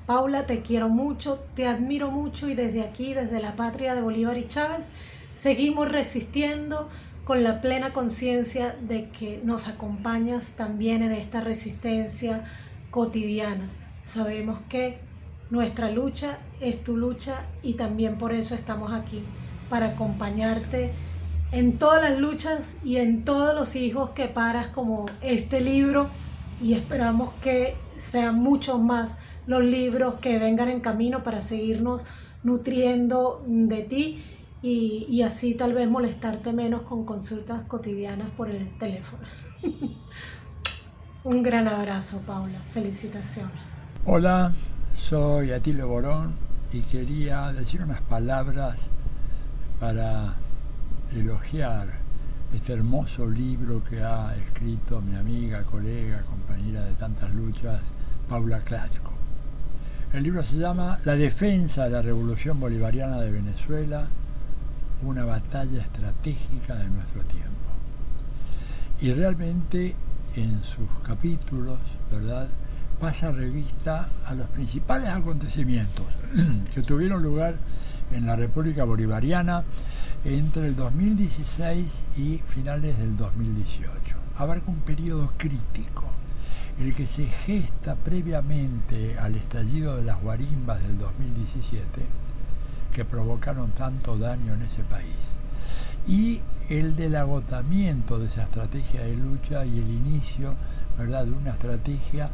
Paula, te quiero mucho, te admiro mucho, y desde aquí, desde la patria de Bolívar y Chávez, seguimos resistiendo con la plena conciencia de que nos acompañas también en esta resistencia cotidiana. Sabemos que nuestra lucha es tu lucha, y también por eso estamos aquí. para acompañarte en todas las luchas y en todos los hijos que paras como este libro, y esperamos que sean muchos más los libros que vengan en camino para seguirnos nutriendo de ti y así tal vez molestarte menos con consultas cotidianas por el teléfono. Un gran abrazo, Paula. Felicitaciones. Hola, soy Atilio Borón y quería decir unas palabras para elogiar este hermoso libro que ha escrito mi amiga, colega, compañera de tantas luchas, Paula Clatchko. El libro se llama La defensa de la Revolución Bolivariana de Venezuela, una batalla estratégica de nuestro tiempo. Y realmente en sus capítulos, ¿verdad?, pasa revista a los principales acontecimientos que tuvieron lugar en la República Bolivariana entre el 2016 y finales del 2018. Abarca un periodo crítico, el que se gesta previamente al estallido de las guarimbas del 2017, que provocaron tanto daño en ese país, y el del agotamiento de esa estrategia de lucha y el inicio, ¿verdad?, de una estrategia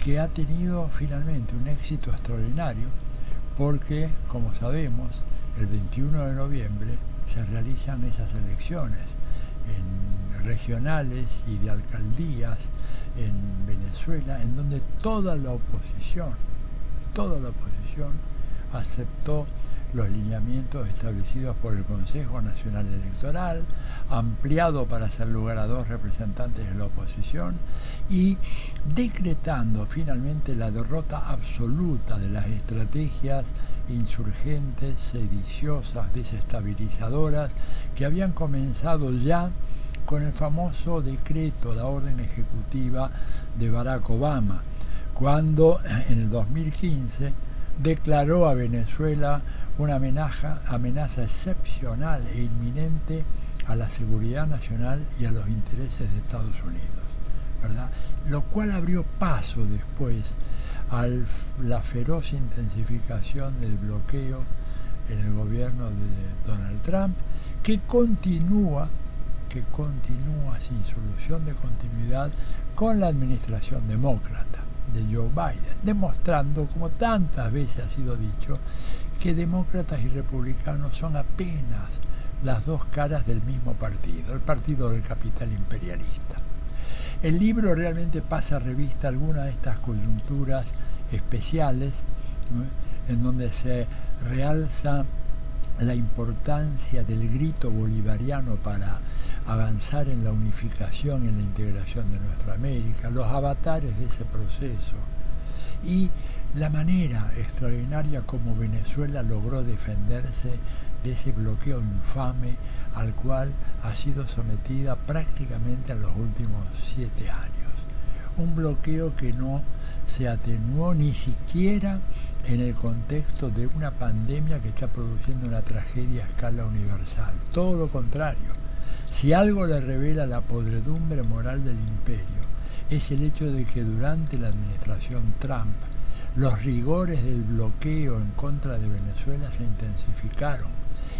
que ha tenido finalmente un éxito extraordinario, porque, como sabemos, el 21 de noviembre se realizan esas elecciones regionales y de alcaldías en Venezuela, en donde toda la oposición aceptó los lineamientos establecidos por el Consejo Nacional Electoral, ampliado para hacer lugar a 2 representantes de la oposición y decretando finalmente la derrota absoluta de las estrategias insurgentes, sediciosas, desestabilizadoras que habían comenzado ya con el famoso decreto, la orden ejecutiva de Barack Obama, cuando en el 2015 declaró a Venezuela una amenaza excepcional e inminente a la seguridad nacional y a los intereses de Estados Unidos, ¿verdad? Lo cual abrió paso después a la feroz intensificación del bloqueo en el gobierno de Donald Trump, que continúa sin solución de continuidad con la administración demócrata de Joe Biden, demostrando, como tantas veces ha sido dicho, que demócratas y republicanos son apenas las 2 caras del mismo partido, el partido del capital imperialista. El libro realmente pasa revista a algunas de estas coyunturas especiales, ¿no?, en donde se realza la importancia del grito bolivariano para avanzar en la unificación y en la integración de nuestra América, los avatares de ese proceso y la manera extraordinaria como Venezuela logró defenderse de ese bloqueo infame al cual ha sido sometida prácticamente en los últimos 7 años. Un bloqueo que no se atenuó ni siquiera en el contexto de una pandemia que está produciendo una tragedia a escala universal. Todo lo contrario. Si algo le revela la podredumbre moral del imperio, es el hecho de que durante la administración Trump los rigores del bloqueo en contra de Venezuela se intensificaron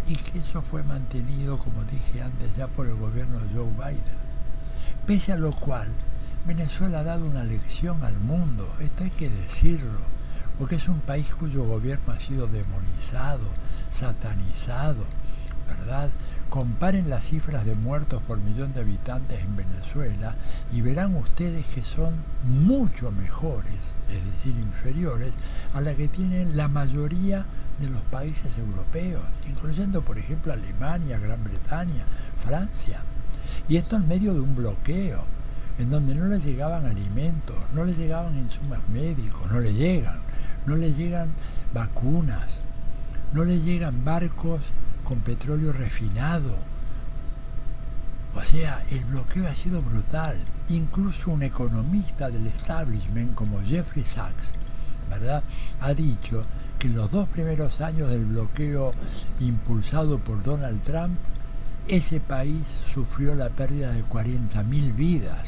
y que eso fue mantenido, como dije antes, ya por el gobierno de Joe Biden. Pese a lo cual, Venezuela ha dado una lección al mundo, esto hay que decirlo, porque es un país cuyo gobierno ha sido demonizado, satanizado, ¿verdad? Comparen las cifras de muertos por millón de habitantes en Venezuela y verán ustedes que son mucho mejores, es decir, inferiores a la que tienen la mayoría de los países europeos, incluyendo, por ejemplo, Alemania, Gran Bretaña, Francia. Y esto en medio de un bloqueo, en donde no les llegaban alimentos, no les llegaban insumos médicos, no les llegan vacunas, no les llegan barcos con petróleo refinado. O sea, el bloqueo ha sido brutal. Incluso un economista del establishment como Jeffrey Sachs, ¿verdad?, ha dicho que en los 2 primeros años del bloqueo impulsado por Donald Trump, ese país sufrió la pérdida de 40.000 vidas.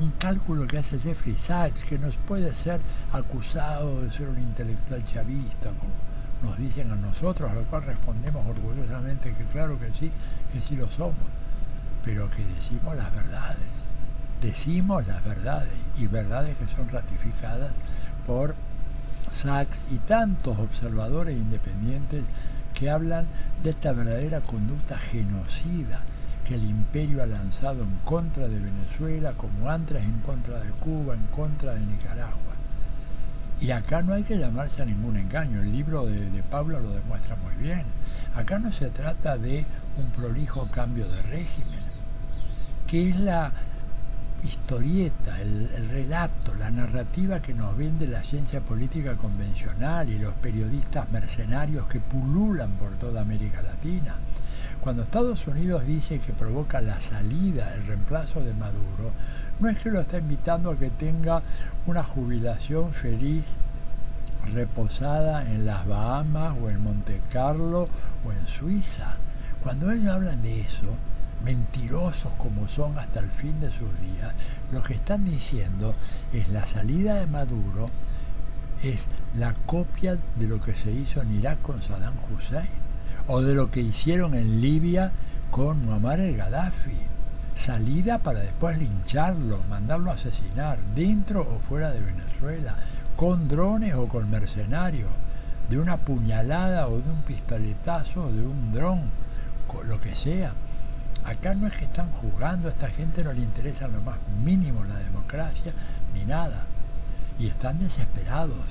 Un cálculo que hace Jeffrey Sachs, que nos puede ser acusado de ser un intelectual chavista, nos dicen a nosotros, a lo cual respondemos orgullosamente que claro que sí lo somos, pero que decimos las verdades, y verdades que son ratificadas por Sachs y tantos observadores independientes que hablan de esta verdadera conducta genocida que el imperio ha lanzado en contra de Venezuela, como antes en contra de Cuba, en contra de Nicaragua. Y acá no hay que llamarse a ningún engaño, el libro de Paula lo demuestra muy bien. Acá no se trata de un prolijo cambio de régimen, que es la historieta, el relato, la narrativa que nos vende la ciencia política convencional y los periodistas mercenarios que pululan por toda América Latina. Cuando Estados Unidos dice que provoca la salida, el reemplazo de Maduro, no es que lo está invitando a que tenga una jubilación feliz, reposada en las Bahamas o en Monte Carlo o en Suiza. Cuando ellos hablan de eso, mentirosos como son hasta el fin de sus días, lo que están diciendo es la salida de Maduro es la copia de lo que se hizo en Irak con Saddam Hussein o de lo que hicieron en Libia con Muammar el Gaddafi. Salida para después lincharlo, mandarlo a asesinar, dentro o fuera de Venezuela, con drones o con mercenarios, de una puñalada o de un pistoletazo o de un dron, con lo que sea. Acá no es que están jugando, a esta gente no le interesa lo más mínimo la democracia ni nada. Y están desesperados,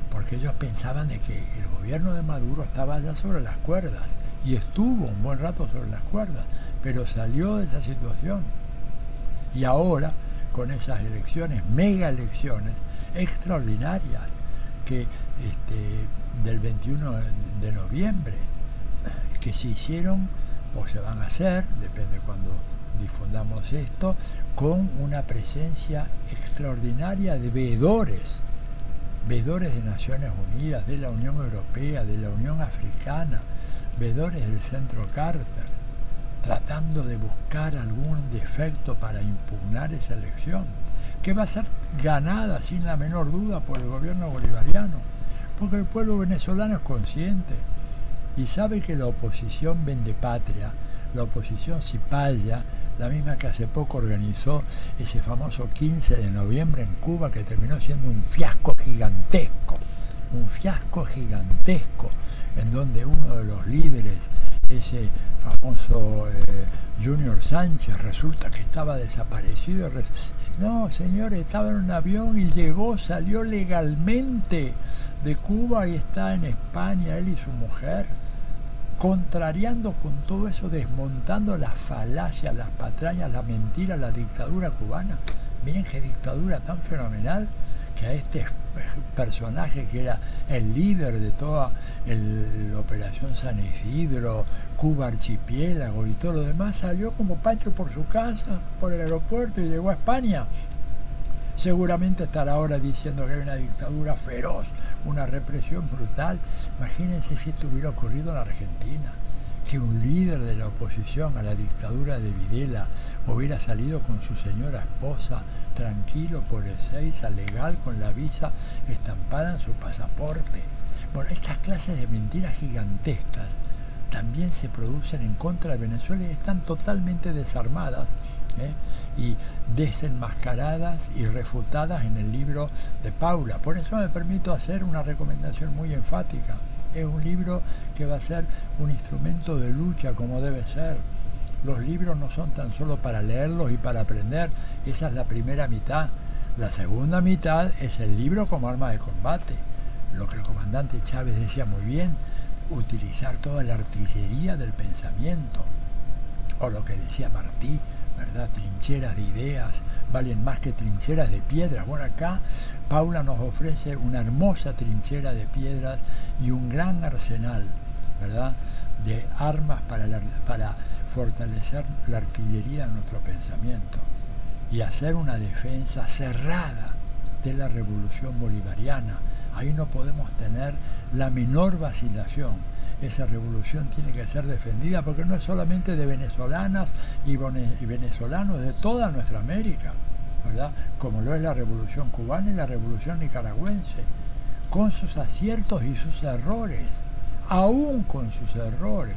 porque ellos pensaban de que el gobierno de Maduro estaba ya sobre las cuerdas, y estuvo un buen rato sobre las cuerdas, pero salió de esa situación. Y ahora, con esas elecciones, mega elecciones extraordinarias, que del 21 de noviembre, que se hicieron o se van a hacer, depende cuando difundamos esto, con una presencia extraordinaria de veedores de Naciones Unidas, de la Unión Europea, de la Unión Africana, veedores del Centro Carter, tratando de buscar algún defecto para impugnar esa elección, que va a ser ganada sin la menor duda por el gobierno bolivariano, porque el pueblo venezolano es consciente y sabe que la oposición vende patria, la oposición cipaya, la misma que hace poco organizó ese famoso 15 de noviembre en Cuba, que terminó siendo un fiasco gigantesco, en donde uno de los líderes, ese famoso Junior Sánchez, resulta que estaba desaparecido. No, señores, estaba en un avión y salió legalmente de Cuba y está en España, él y su mujer, contrariando con todo eso, desmontando las falacias, las patrañas, la mentira, la dictadura cubana. Miren qué dictadura tan fenomenal, que a este personaje que era el líder de toda la Operación San Isidro, Cuba Archipiélago y todo lo demás, salió como Pancho por su casa, por el aeropuerto, y llegó a España. Seguramente estará ahora diciendo que hay una dictadura feroz, una represión brutal. Imagínense si esto hubiera ocurrido en la Argentina, que un líder de la oposición a la dictadura de Videla hubiera salido con su señora esposa, tranquilo por Ezeiza, legal, con la visa estampada en su pasaporte. Bueno, estas clases de mentiras gigantescas también se producen en contra de Venezuela y están totalmente desarmadas y desenmascaradas y refutadas en el libro de Paula. Por eso me permito hacer una recomendación muy enfática. Es un libro que va a ser un instrumento de lucha como debe ser. Los libros no son tan solo para leerlos y para aprender, esa es la primera mitad. La segunda mitad es el libro como arma de combate, lo que el comandante Chávez decía muy bien, utilizar toda la artillería del pensamiento, o lo que decía Martí, ¿verdad? Trincheras de ideas valen más que trincheras de piedras. Bueno, acá Paula nos ofrece una hermosa trinchera de piedras y un gran arsenal, ¿verdad?, de armas para fortalecer la artillería de nuestro pensamiento y hacer una defensa cerrada de la revolución bolivariana. Ahí no podemos tener la menor vacilación. Esa revolución tiene que ser defendida porque no es solamente de venezolanas y venezolanos, de toda nuestra América, ¿verdad?, como lo es la revolución cubana y la revolución nicaragüense, con sus aciertos y sus errores, aún con sus errores,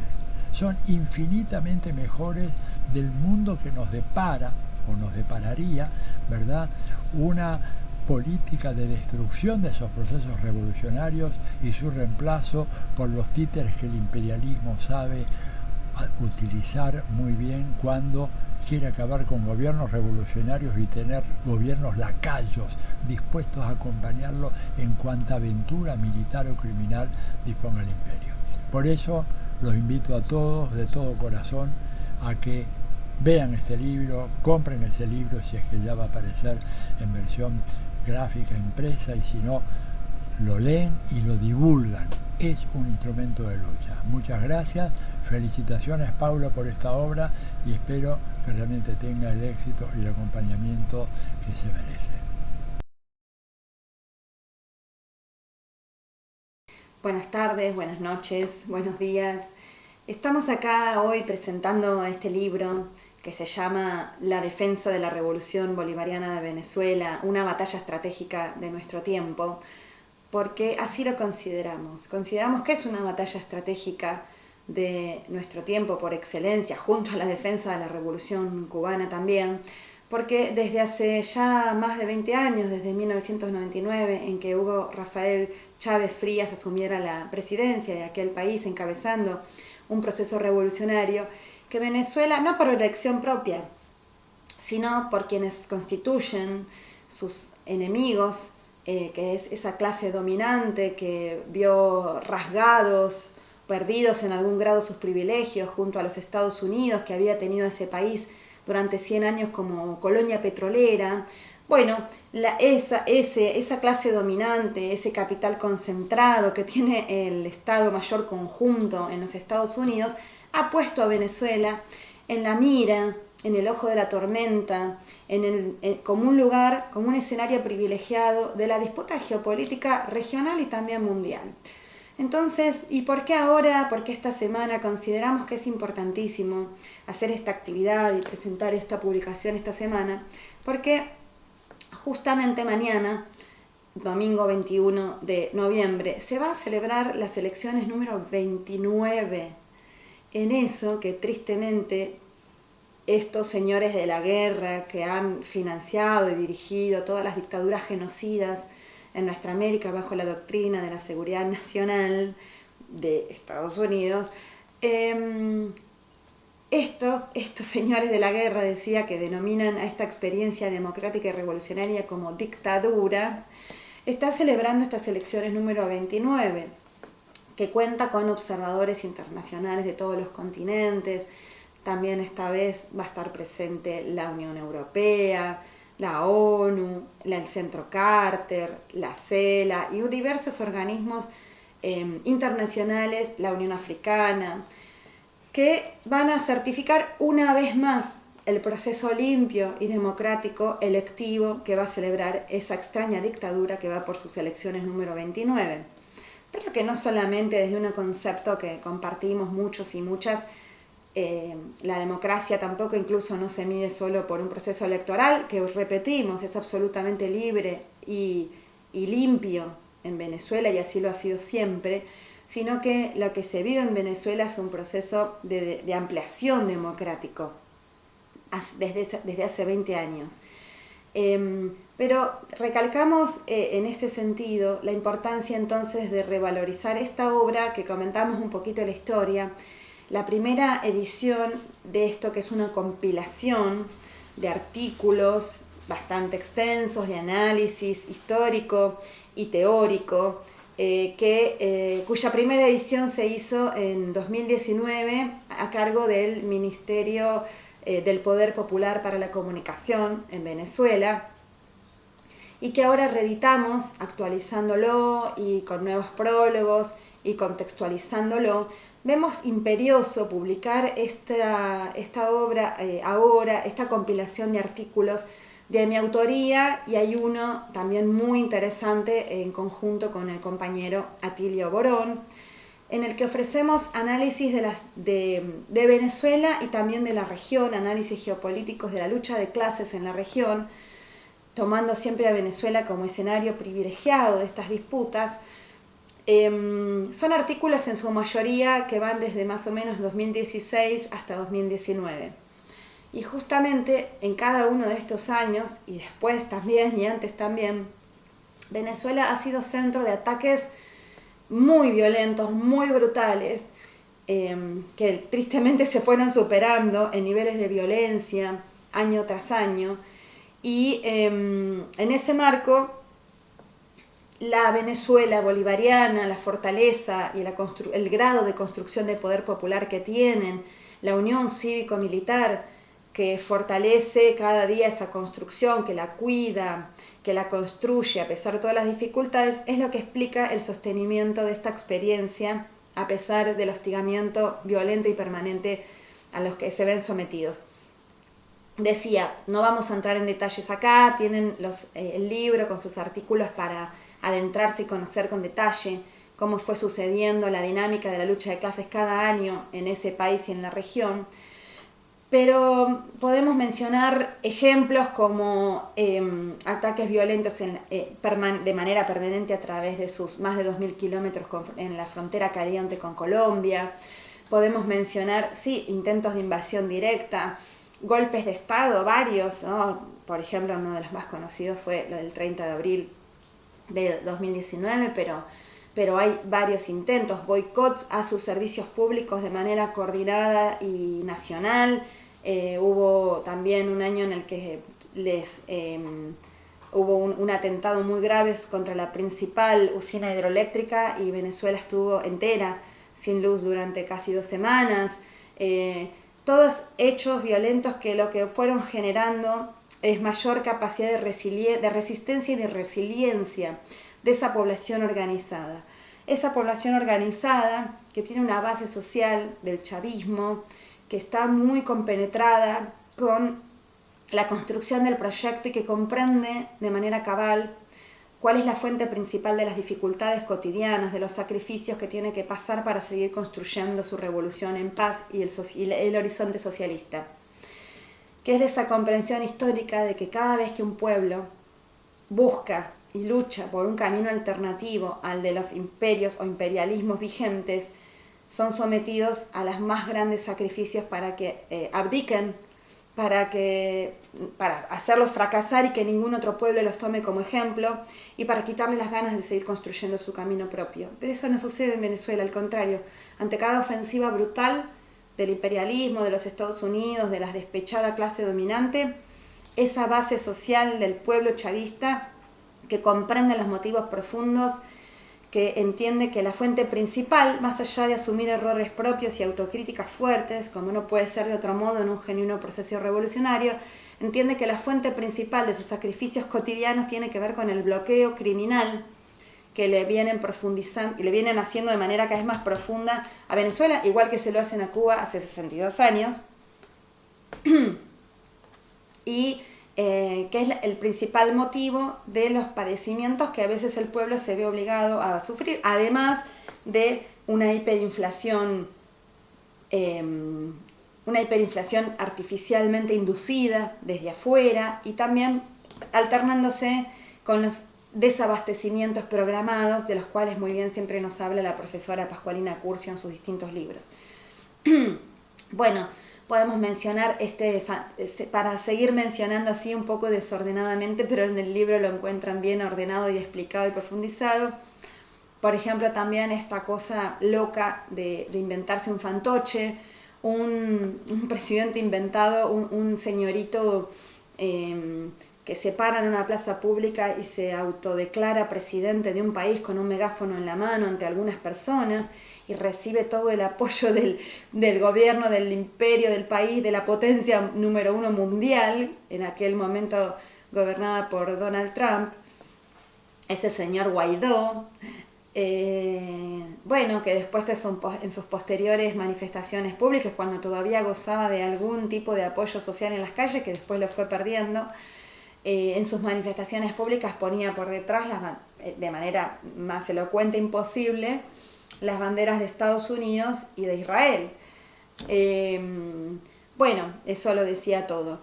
son infinitamente mejores del mundo que nos depara o nos depararía, ¿verdad?, una política de destrucción de esos procesos revolucionarios y su reemplazo por los títeres que el imperialismo sabe utilizar muy bien cuando quiere acabar con gobiernos revolucionarios y tener gobiernos lacayos dispuestos a acompañarlo en cuanta aventura militar o criminal disponga el imperio. Por eso los invito a todos de todo corazón a que vean este libro, compren ese libro si es que ya va a aparecer en versión gráfica impresa, y si no, lo leen y lo divulgan. Es un instrumento de lucha. Muchas gracias, felicitaciones Paula por esta obra y espero que realmente tenga el éxito y el acompañamiento que se merece. Buenas tardes, buenas noches, buenos días. Estamos acá hoy presentando este libro que se llama La defensa de la Revolución Bolivariana de Venezuela, una batalla estratégica de nuestro tiempo, porque así lo consideramos. Consideramos que es una batalla estratégica de nuestro tiempo por excelencia, junto a la defensa de la Revolución Cubana también, porque desde hace ya más de 20 años, desde 1999, en que Hugo Rafael Chávez Frías asumiera la presidencia de aquel país encabezando un proceso revolucionario, que Venezuela, no por elección propia, sino por quienes constituyen sus enemigos, que es esa clase dominante que vio rasgados, perdidos en algún grado sus privilegios junto a los Estados Unidos, que había tenido ese país durante 100 años como colonia petrolera. Bueno, esa clase dominante, ese capital concentrado que tiene el Estado Mayor Conjunto en los Estados Unidos, ha puesto a Venezuela en la mira, en el ojo de la tormenta, como un lugar, como un escenario privilegiado de la disputa geopolítica regional y también mundial. Entonces, ¿y por qué ahora, por qué esta semana consideramos que es importantísimo hacer esta actividad y presentar esta publicación esta semana? Porque justamente mañana, domingo 21 de noviembre, se va a celebrar las elecciones número 29. En eso que tristemente estos señores de la guerra que han financiado y dirigido todas las dictaduras genocidas en nuestra América bajo la doctrina de la seguridad nacional de Estados Unidos, estos señores de la guerra, decía, que denominan a esta experiencia democrática y revolucionaria como dictadura, está celebrando estas elecciones número 29, que cuenta con observadores internacionales de todos los continentes. También esta vez va a estar presente la Unión Europea, la ONU, el Centro Carter, la CELA y diversos organismos internacionales, la Unión Africana, que van a certificar una vez más el proceso limpio y democrático electivo que va a celebrar esa extraña dictadura que va por sus elecciones número 29. Pero que no solamente desde un concepto que compartimos muchos y muchas, la democracia tampoco incluso no se mide solo por un proceso electoral, que repetimos, es absolutamente libre y limpio en Venezuela y así lo ha sido siempre, sino que lo que se vive en Venezuela es un proceso de ampliación democrático desde hace 20 años. Pero recalcamos en ese sentido la importancia entonces de revalorizar esta obra que comentamos un poquito la historia, la primera edición de esto, que es una compilación de artículos bastante extensos de análisis histórico y teórico, cuya primera edición se hizo en 2019 a cargo del Ministerio del Poder Popular para la Comunicación en Venezuela, y que ahora reeditamos actualizándolo y con nuevos prólogos y contextualizándolo. Vemos imperioso publicar esta obra ahora, esta compilación de artículos de mi autoría, y hay uno también muy interesante en conjunto con el compañero Atilio Borón, en el que ofrecemos análisis de Venezuela y también de la región, análisis geopolíticos de la lucha de clases en la región, tomando siempre a Venezuela como escenario privilegiado de estas disputas, Son artículos en su mayoría que van desde más o menos 2016 hasta 2019. Y justamente en cada uno de estos años, y después también, y antes también, Venezuela ha sido centro de ataques muy violentos, muy brutales, que tristemente se fueron superando en niveles de violencia año tras año. Y en ese marco, la Venezuela bolivariana, la fortaleza y el grado de construcción de poder popular que tienen, la unión cívico-militar que fortalece cada día esa construcción, que la cuida, que la construye a pesar de todas las dificultades, es lo que explica el sostenimiento de esta experiencia a pesar del hostigamiento violento y permanente a los que se ven sometidos. Decía, no vamos a entrar en detalles acá, tienen el libro con sus artículos para adentrarse y conocer con detalle cómo fue sucediendo la dinámica de la lucha de clases cada año en ese país y en la región. Pero podemos mencionar ejemplos como ataques violentos de manera permanente a través de sus más de 2.000 kilómetros en la frontera caliente con Colombia. Podemos mencionar, sí, intentos de invasión directa, golpes de Estado, varios, ¿no? Por ejemplo, uno de los más conocidos fue lo del 30 de abril de 2019, pero hay varios intentos, boicots a sus servicios públicos de manera coordinada y nacional. Hubo también un año en el que hubo un atentado muy grave contra la principal usina hidroeléctrica y Venezuela estuvo entera sin luz durante casi 2 semanas. Todos hechos violentos que lo que fueron generando es mayor capacidad de resistencia y de resiliencia de esa población organizada. Esa población organizada que tiene una base social del chavismo, que está muy compenetrada con la construcción del proyecto y que comprende de manera cabal cuál es la fuente principal de las dificultades cotidianas, de los sacrificios que tiene que pasar para seguir construyendo su revolución en paz y el horizonte socialista. Que es esa comprensión histórica de que cada vez que un pueblo busca y lucha por un camino alternativo al de los imperios o imperialismos vigentes, son sometidos a los más grandes sacrificios para que abdiquen, para hacerlos fracasar y que ningún otro pueblo los tome como ejemplo y para quitarle las ganas de seguir construyendo su camino propio. Pero eso no sucede en Venezuela, al contrario. Ante cada ofensiva brutal del imperialismo, de los Estados Unidos, de la despechada clase dominante, esa base social del pueblo chavista que comprende los motivos profundos, que entiende que la fuente principal, más allá de asumir errores propios y autocríticas fuertes, como no puede ser de otro modo en un genuino proceso revolucionario, entiende que la fuente principal de sus sacrificios cotidianos tiene que ver con el bloqueo criminal que le vienen profundizando y le vienen haciendo de manera cada vez más profunda a Venezuela, igual que se lo hacen a Cuba hace 62 años, y que es el principal motivo de los padecimientos que a veces el pueblo se ve obligado a sufrir, además de una hiperinflación artificialmente inducida desde afuera y también alternándose con los desabastecimientos programados, de los cuales muy bien siempre nos habla la profesora Pascualina Curcio en sus distintos libros. Bueno, podemos mencionar, para seguir mencionando así un poco desordenadamente, pero en el libro lo encuentran bien ordenado y explicado y profundizado. Por ejemplo, también esta cosa loca de inventarse un fantoche, un presidente inventado, un señorito que se para en una plaza pública y se autodeclara presidente de un país con un megáfono en la mano ante algunas personas y recibe todo el apoyo del gobierno, del imperio, del país, de la potencia número 1 mundial, en aquel momento gobernada por Donald Trump, ese señor Guaidó, bueno, que después en sus posteriores manifestaciones públicas, cuando todavía gozaba de algún tipo de apoyo social en las calles, que después lo fue perdiendo, en sus manifestaciones públicas ponía por detrás, de manera más elocuente imposible, las banderas de Estados Unidos y de Israel. Bueno, eso lo decía todo.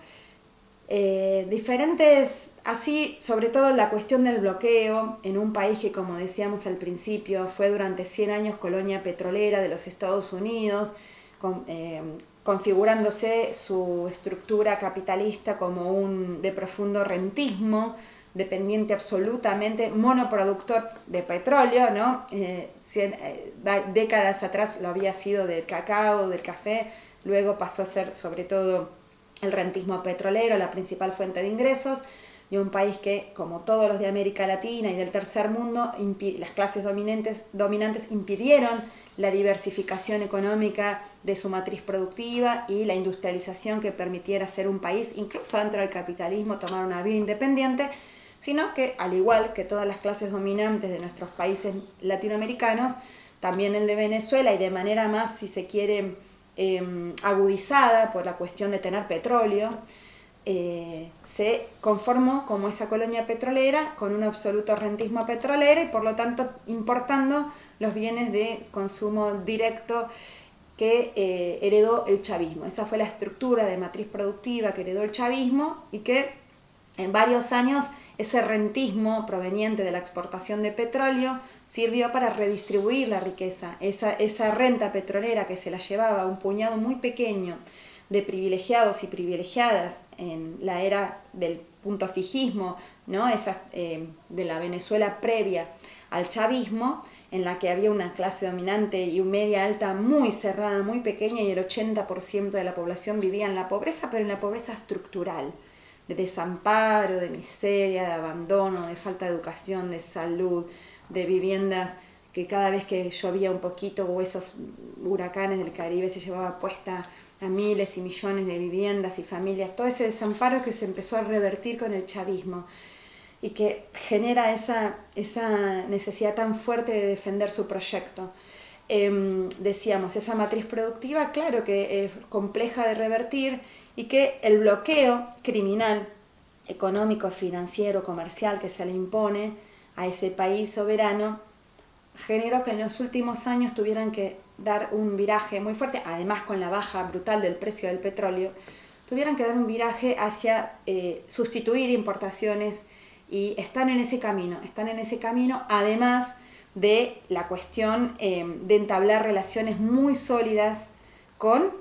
Diferentes, así, sobre todo la cuestión del bloqueo en un país que, como decíamos al principio, fue durante 100 años colonia petrolera de los Estados Unidos, configurándose su estructura capitalista como de profundo rentismo, dependiente absolutamente, monoproductor de petróleo, ¿no? Décadas atrás lo había sido del cacao, del café, luego pasó a ser sobre todo el rentismo petrolero, la principal fuente de ingresos, de un país que, como todos los de América Latina y del tercer mundo, las clases dominantes impidieron la diversificación económica de su matriz productiva y la industrialización que permitiera ser un país, incluso dentro del capitalismo, tomar una vía independiente, sino que, al igual que todas las clases dominantes de nuestros países latinoamericanos, también el de Venezuela, y de manera más, si se quiere, agudizada por la cuestión de tener petróleo, se conformó como esa colonia petrolera con un absoluto rentismo petrolero y por lo tanto importando los bienes de consumo directo que heredó el chavismo. Esa fue la estructura de matriz productiva que heredó el chavismo y que en varios años ese rentismo proveniente de la exportación de petróleo sirvió para redistribuir la riqueza. Esa renta petrolera que se la llevaba un puñado muy pequeño de privilegiados y privilegiadas en la era del punto fijismo, ¿no? De la Venezuela previa al chavismo, en la que había una clase dominante y una media alta muy cerrada, muy pequeña, y el 80% de la población vivía en la pobreza, pero en la pobreza estructural, de desamparo, de miseria, de abandono, de falta de educación, de salud, de viviendas que cada vez que llovía un poquito o esos huracanes del Caribe se llevaba puesta a miles y millones de viviendas y familias, todo ese desamparo que se empezó a revertir con el chavismo y que genera esa necesidad tan fuerte de defender su proyecto. Decíamos, esa matriz productiva, claro que es compleja de revertir y que el bloqueo criminal, económico, financiero, comercial que se le impone a ese país soberano generó que en los últimos años tuvieran que dar un viraje muy fuerte, además con la baja brutal del precio del petróleo, tuvieran que dar un viraje hacia sustituir importaciones y están en ese camino, además de la cuestión de entablar relaciones muy sólidas con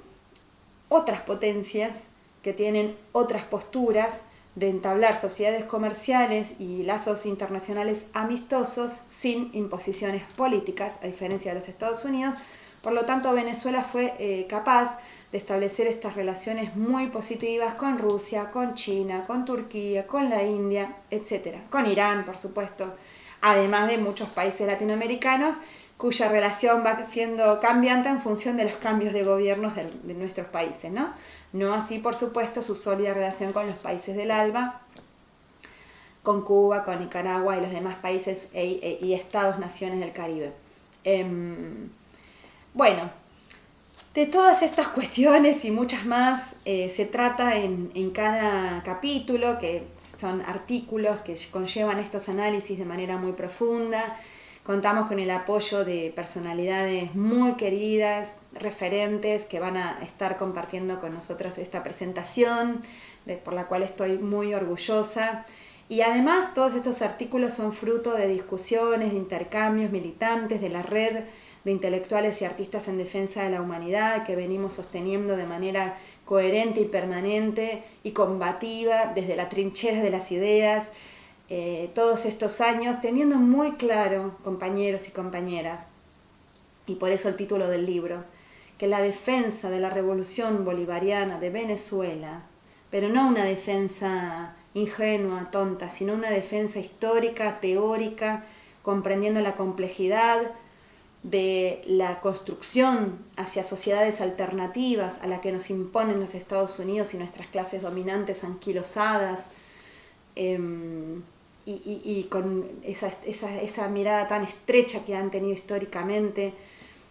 otras potencias que tienen otras posturas, de entablar sociedades comerciales y lazos internacionales amistosos sin imposiciones políticas, a diferencia de los Estados Unidos. Por lo tanto, Venezuela fue capaz de establecer estas relaciones muy positivas con Rusia, con China, con Turquía, con la India, etc. Con Irán, por supuesto, además de muchos países latinoamericanos cuya relación va siendo cambiante en función de los cambios de gobiernos de nuestros países, ¿no? No así, por supuesto, su sólida relación con los países del ALBA, con Cuba, con Nicaragua y los demás países y estados, naciones del Caribe. Bueno, de todas estas cuestiones y muchas más se trata en cada capítulo, que son artículos que conllevan estos análisis de manera muy profunda. Contamos con el apoyo de personalidades muy queridas, referentes, que van a estar compartiendo con nosotras esta presentación, por la cual estoy muy orgullosa. Y además todos estos artículos son fruto de discusiones, de intercambios militantes, de la red de intelectuales y artistas en defensa de la humanidad que venimos sosteniendo de manera coherente y permanente y combativa desde la trinchera de las ideas, todos estos años, teniendo muy claro, compañeros y compañeras, y por eso el título del libro, que la defensa de la revolución bolivariana de Venezuela, pero no una defensa ingenua, tonta, sino una defensa histórica, teórica, comprendiendo la complejidad de la construcción hacia sociedades alternativas a la que nos imponen los Estados Unidos y nuestras clases dominantes anquilosadas, y con esa mirada tan estrecha que han tenido históricamente,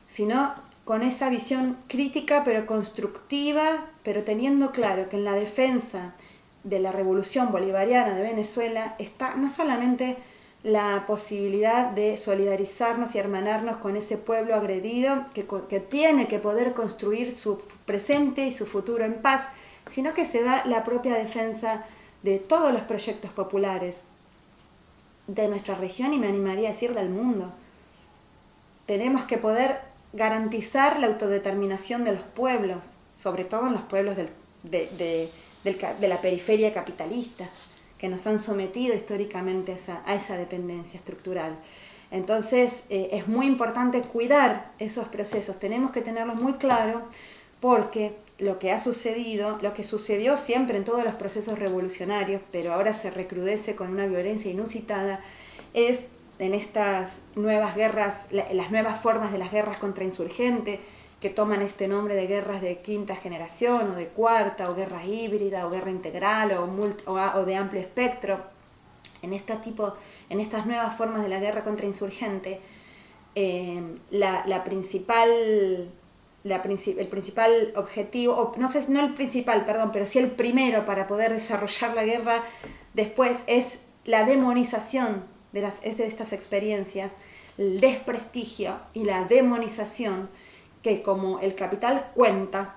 sino con esa visión crítica pero constructiva, pero teniendo claro que en la defensa de la revolución bolivariana de Venezuela está no solamente la posibilidad de solidarizarnos y hermanarnos con ese pueblo agredido que tiene que poder construir su presente y su futuro en paz, sino que se da la propia defensa de todos los proyectos populares de nuestra región y me animaría a decir del mundo. Tenemos que poder garantizar la autodeterminación de los pueblos, sobre todo en los pueblos de la periferia capitalista, que nos han sometido históricamente a esa dependencia estructural. Entonces es muy importante cuidar esos procesos, tenemos que tenerlos muy claro, porque lo que ha sucedido, lo que sucedió siempre en todos los procesos revolucionarios, pero ahora se recrudece con una violencia inusitada, es en estas nuevas guerras, las nuevas formas de las guerras contrainsurgentes, que toman este nombre de guerras de quinta generación, o de cuarta, o guerra híbrida, o guerra integral, o de amplio espectro. En estas nuevas formas de la guerra contrainsurgente, el principal objetivo, no el principal, perdón, pero sí el primero para poder desarrollar la guerra después es la demonización de estas experiencias, el desprestigio y la demonización que, como el capital cuenta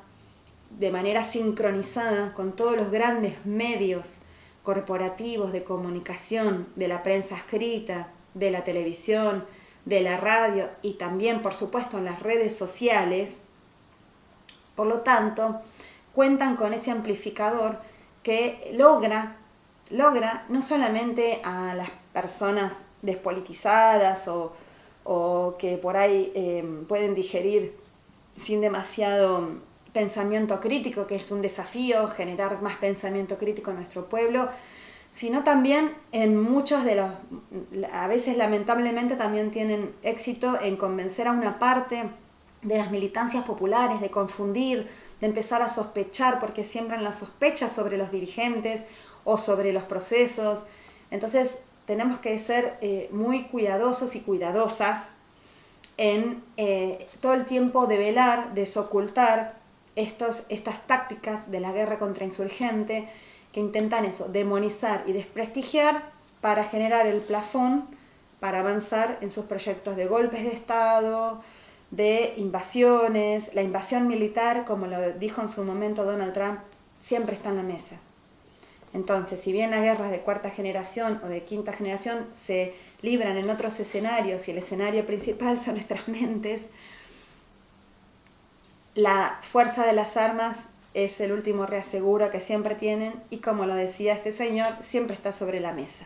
de manera sincronizada con todos los grandes medios corporativos de comunicación, de la prensa escrita, de la televisión, de la radio y también, por supuesto, en las redes sociales, por lo tanto, cuentan con ese amplificador que logra no solamente a las personas despolitizadas o que por ahí pueden digerir sin demasiado pensamiento crítico, que es un desafío generar más pensamiento crítico en nuestro pueblo, sino también en muchos de los, a veces lamentablemente también tienen éxito en convencer a una parte de las militancias populares, de confundir, de empezar a sospechar, porque siembran la sospecha sobre los dirigentes o sobre los procesos. Entonces tenemos que ser muy cuidadosos y cuidadosas en todo el tiempo develar, desocultar estas tácticas de la guerra contrainsurgente que intentan eso, demonizar y desprestigiar para generar el plafón para avanzar en sus proyectos de golpes de Estado, de invasiones. La invasión militar, como lo dijo en su momento Donald Trump, siempre está en la mesa. Entonces, si bien las guerras de cuarta generación o de quinta generación se libran en otros escenarios y el escenario principal son nuestras mentes, la fuerza de las armas es el último reaseguro que siempre tienen y, como lo decía este señor, siempre está sobre la mesa.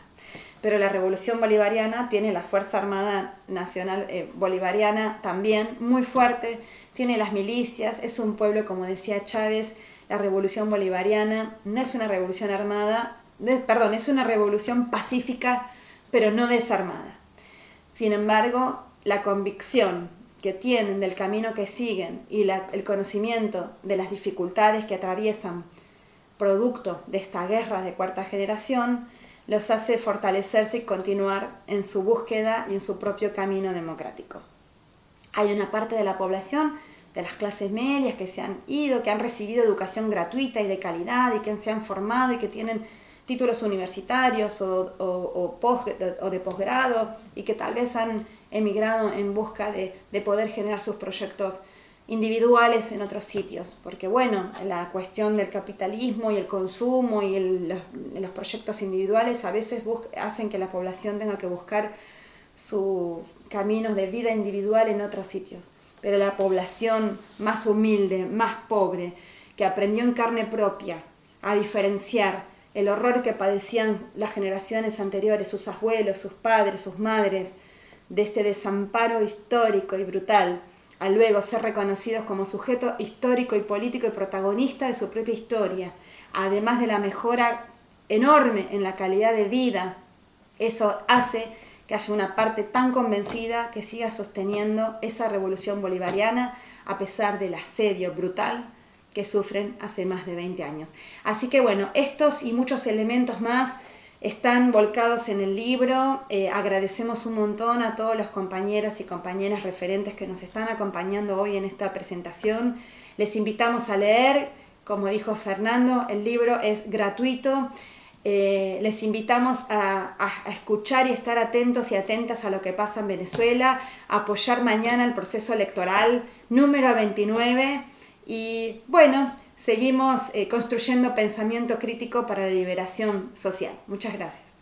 Pero la revolución bolivariana tiene la Fuerza Armada Nacional Bolivariana también muy fuerte, tiene las milicias, es un pueblo, como decía Chávez. La revolución bolivariana no es una revolución armada, es una revolución pacífica, pero no desarmada. Sin embargo, la convicción que tienen del camino que siguen y el conocimiento de las dificultades que atraviesan producto de esta guerra de cuarta generación, los hace fortalecerse y continuar en su búsqueda y en su propio camino democrático. Hay una parte de la población, de las clases medias, que se han ido, que han recibido educación gratuita y de calidad y que se han formado y que tienen títulos universitarios o de posgrado y que tal vez han emigrado en busca de poder generar sus proyectos individuales en otros sitios, porque bueno, la cuestión del capitalismo y el consumo y los proyectos individuales a veces hacen que la población tenga que buscar sus caminos de vida individual en otros sitios. Pero la población más humilde, más pobre, que aprendió en carne propia a diferenciar el horror que padecían las generaciones anteriores, sus abuelos, sus padres, sus madres, de este desamparo histórico y brutal, a luego ser reconocidos como sujeto histórico y político y protagonista de su propia historia, además de la mejora enorme en la calidad de vida. Eso hace que haya una parte tan convencida que siga sosteniendo esa revolución bolivariana a pesar del asedio brutal que sufren hace más de 20 años. Así que bueno, estos y muchos elementos más están volcados en el libro. Agradecemos un montón a todos los compañeros y compañeras referentes que nos están acompañando hoy en esta presentación. Les invitamos a leer, como dijo Fernando, el libro es gratuito. Les invitamos a escuchar y estar atentos y atentas a lo que pasa en Venezuela, a apoyar mañana el proceso electoral número 29 y bueno, seguimos construyendo pensamiento crítico para la liberación social. Muchas gracias.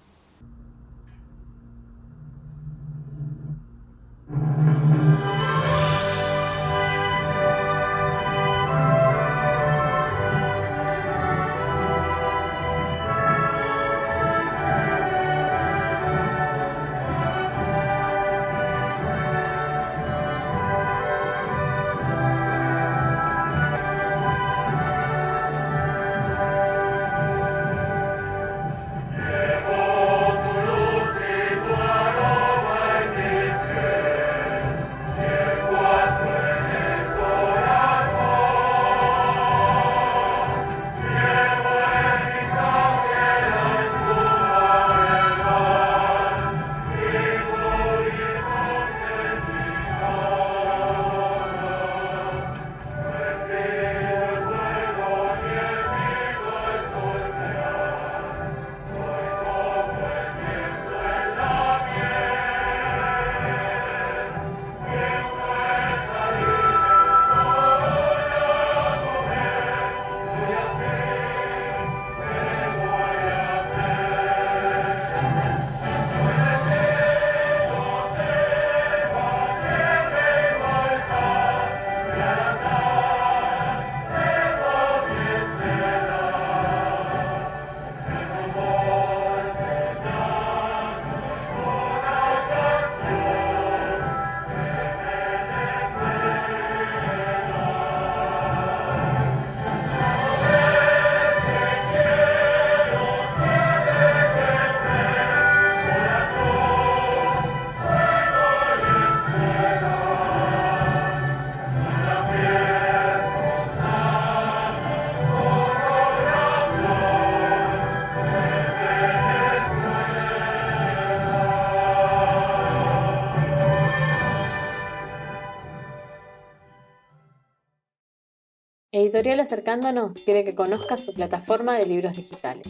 Editorial Acercándonos quiere que conozcas su plataforma de libros digitales.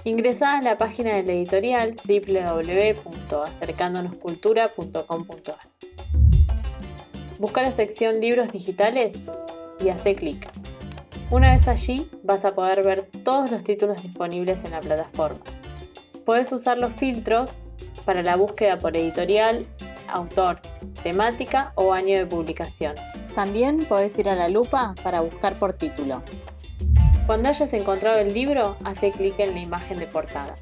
Ingresá a la página de la editorial www.acercandonoscultura.com.ar. Busca la sección Libros Digitales y hacé clic. Una vez allí vas a poder ver todos los títulos disponibles en la plataforma. Puedes usar los filtros para la búsqueda por editorial, autor, temática o año de publicación. También podés ir a la lupa para buscar por título. Cuando hayas encontrado el libro, hacé clic en la imagen de portada.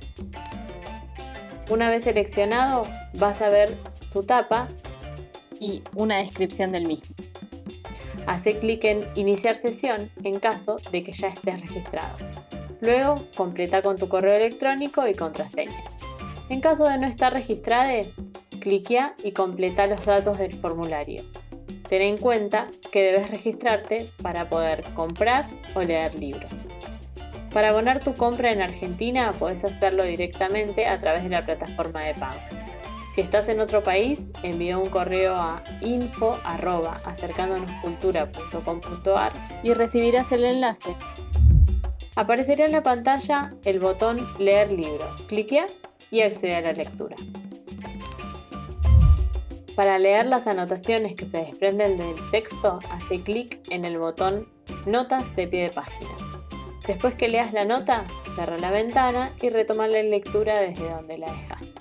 Una vez seleccionado, vas a ver su tapa y una descripción del mismo. Hacé clic en Iniciar sesión en caso de que ya estés registrado. Luego, completa con tu correo electrónico y contraseña. En caso de no estar registrado, cliquea y completa los datos del formulario. Ten en cuenta que debes registrarte para poder comprar o leer libros. Para abonar tu compra en Argentina, podés hacerlo directamente a través de la plataforma de pago. Si estás en otro país, envía un correo a info@acercandonoscultura.com.ar y recibirás el enlace. Aparecerá en la pantalla el botón Leer libro. Cliquea y accede a la lectura. Para leer las anotaciones que se desprenden del texto, hace clic en el botón Notas de pie de página. Después que leas la nota, cerra la ventana y retoma la lectura desde donde la dejaste.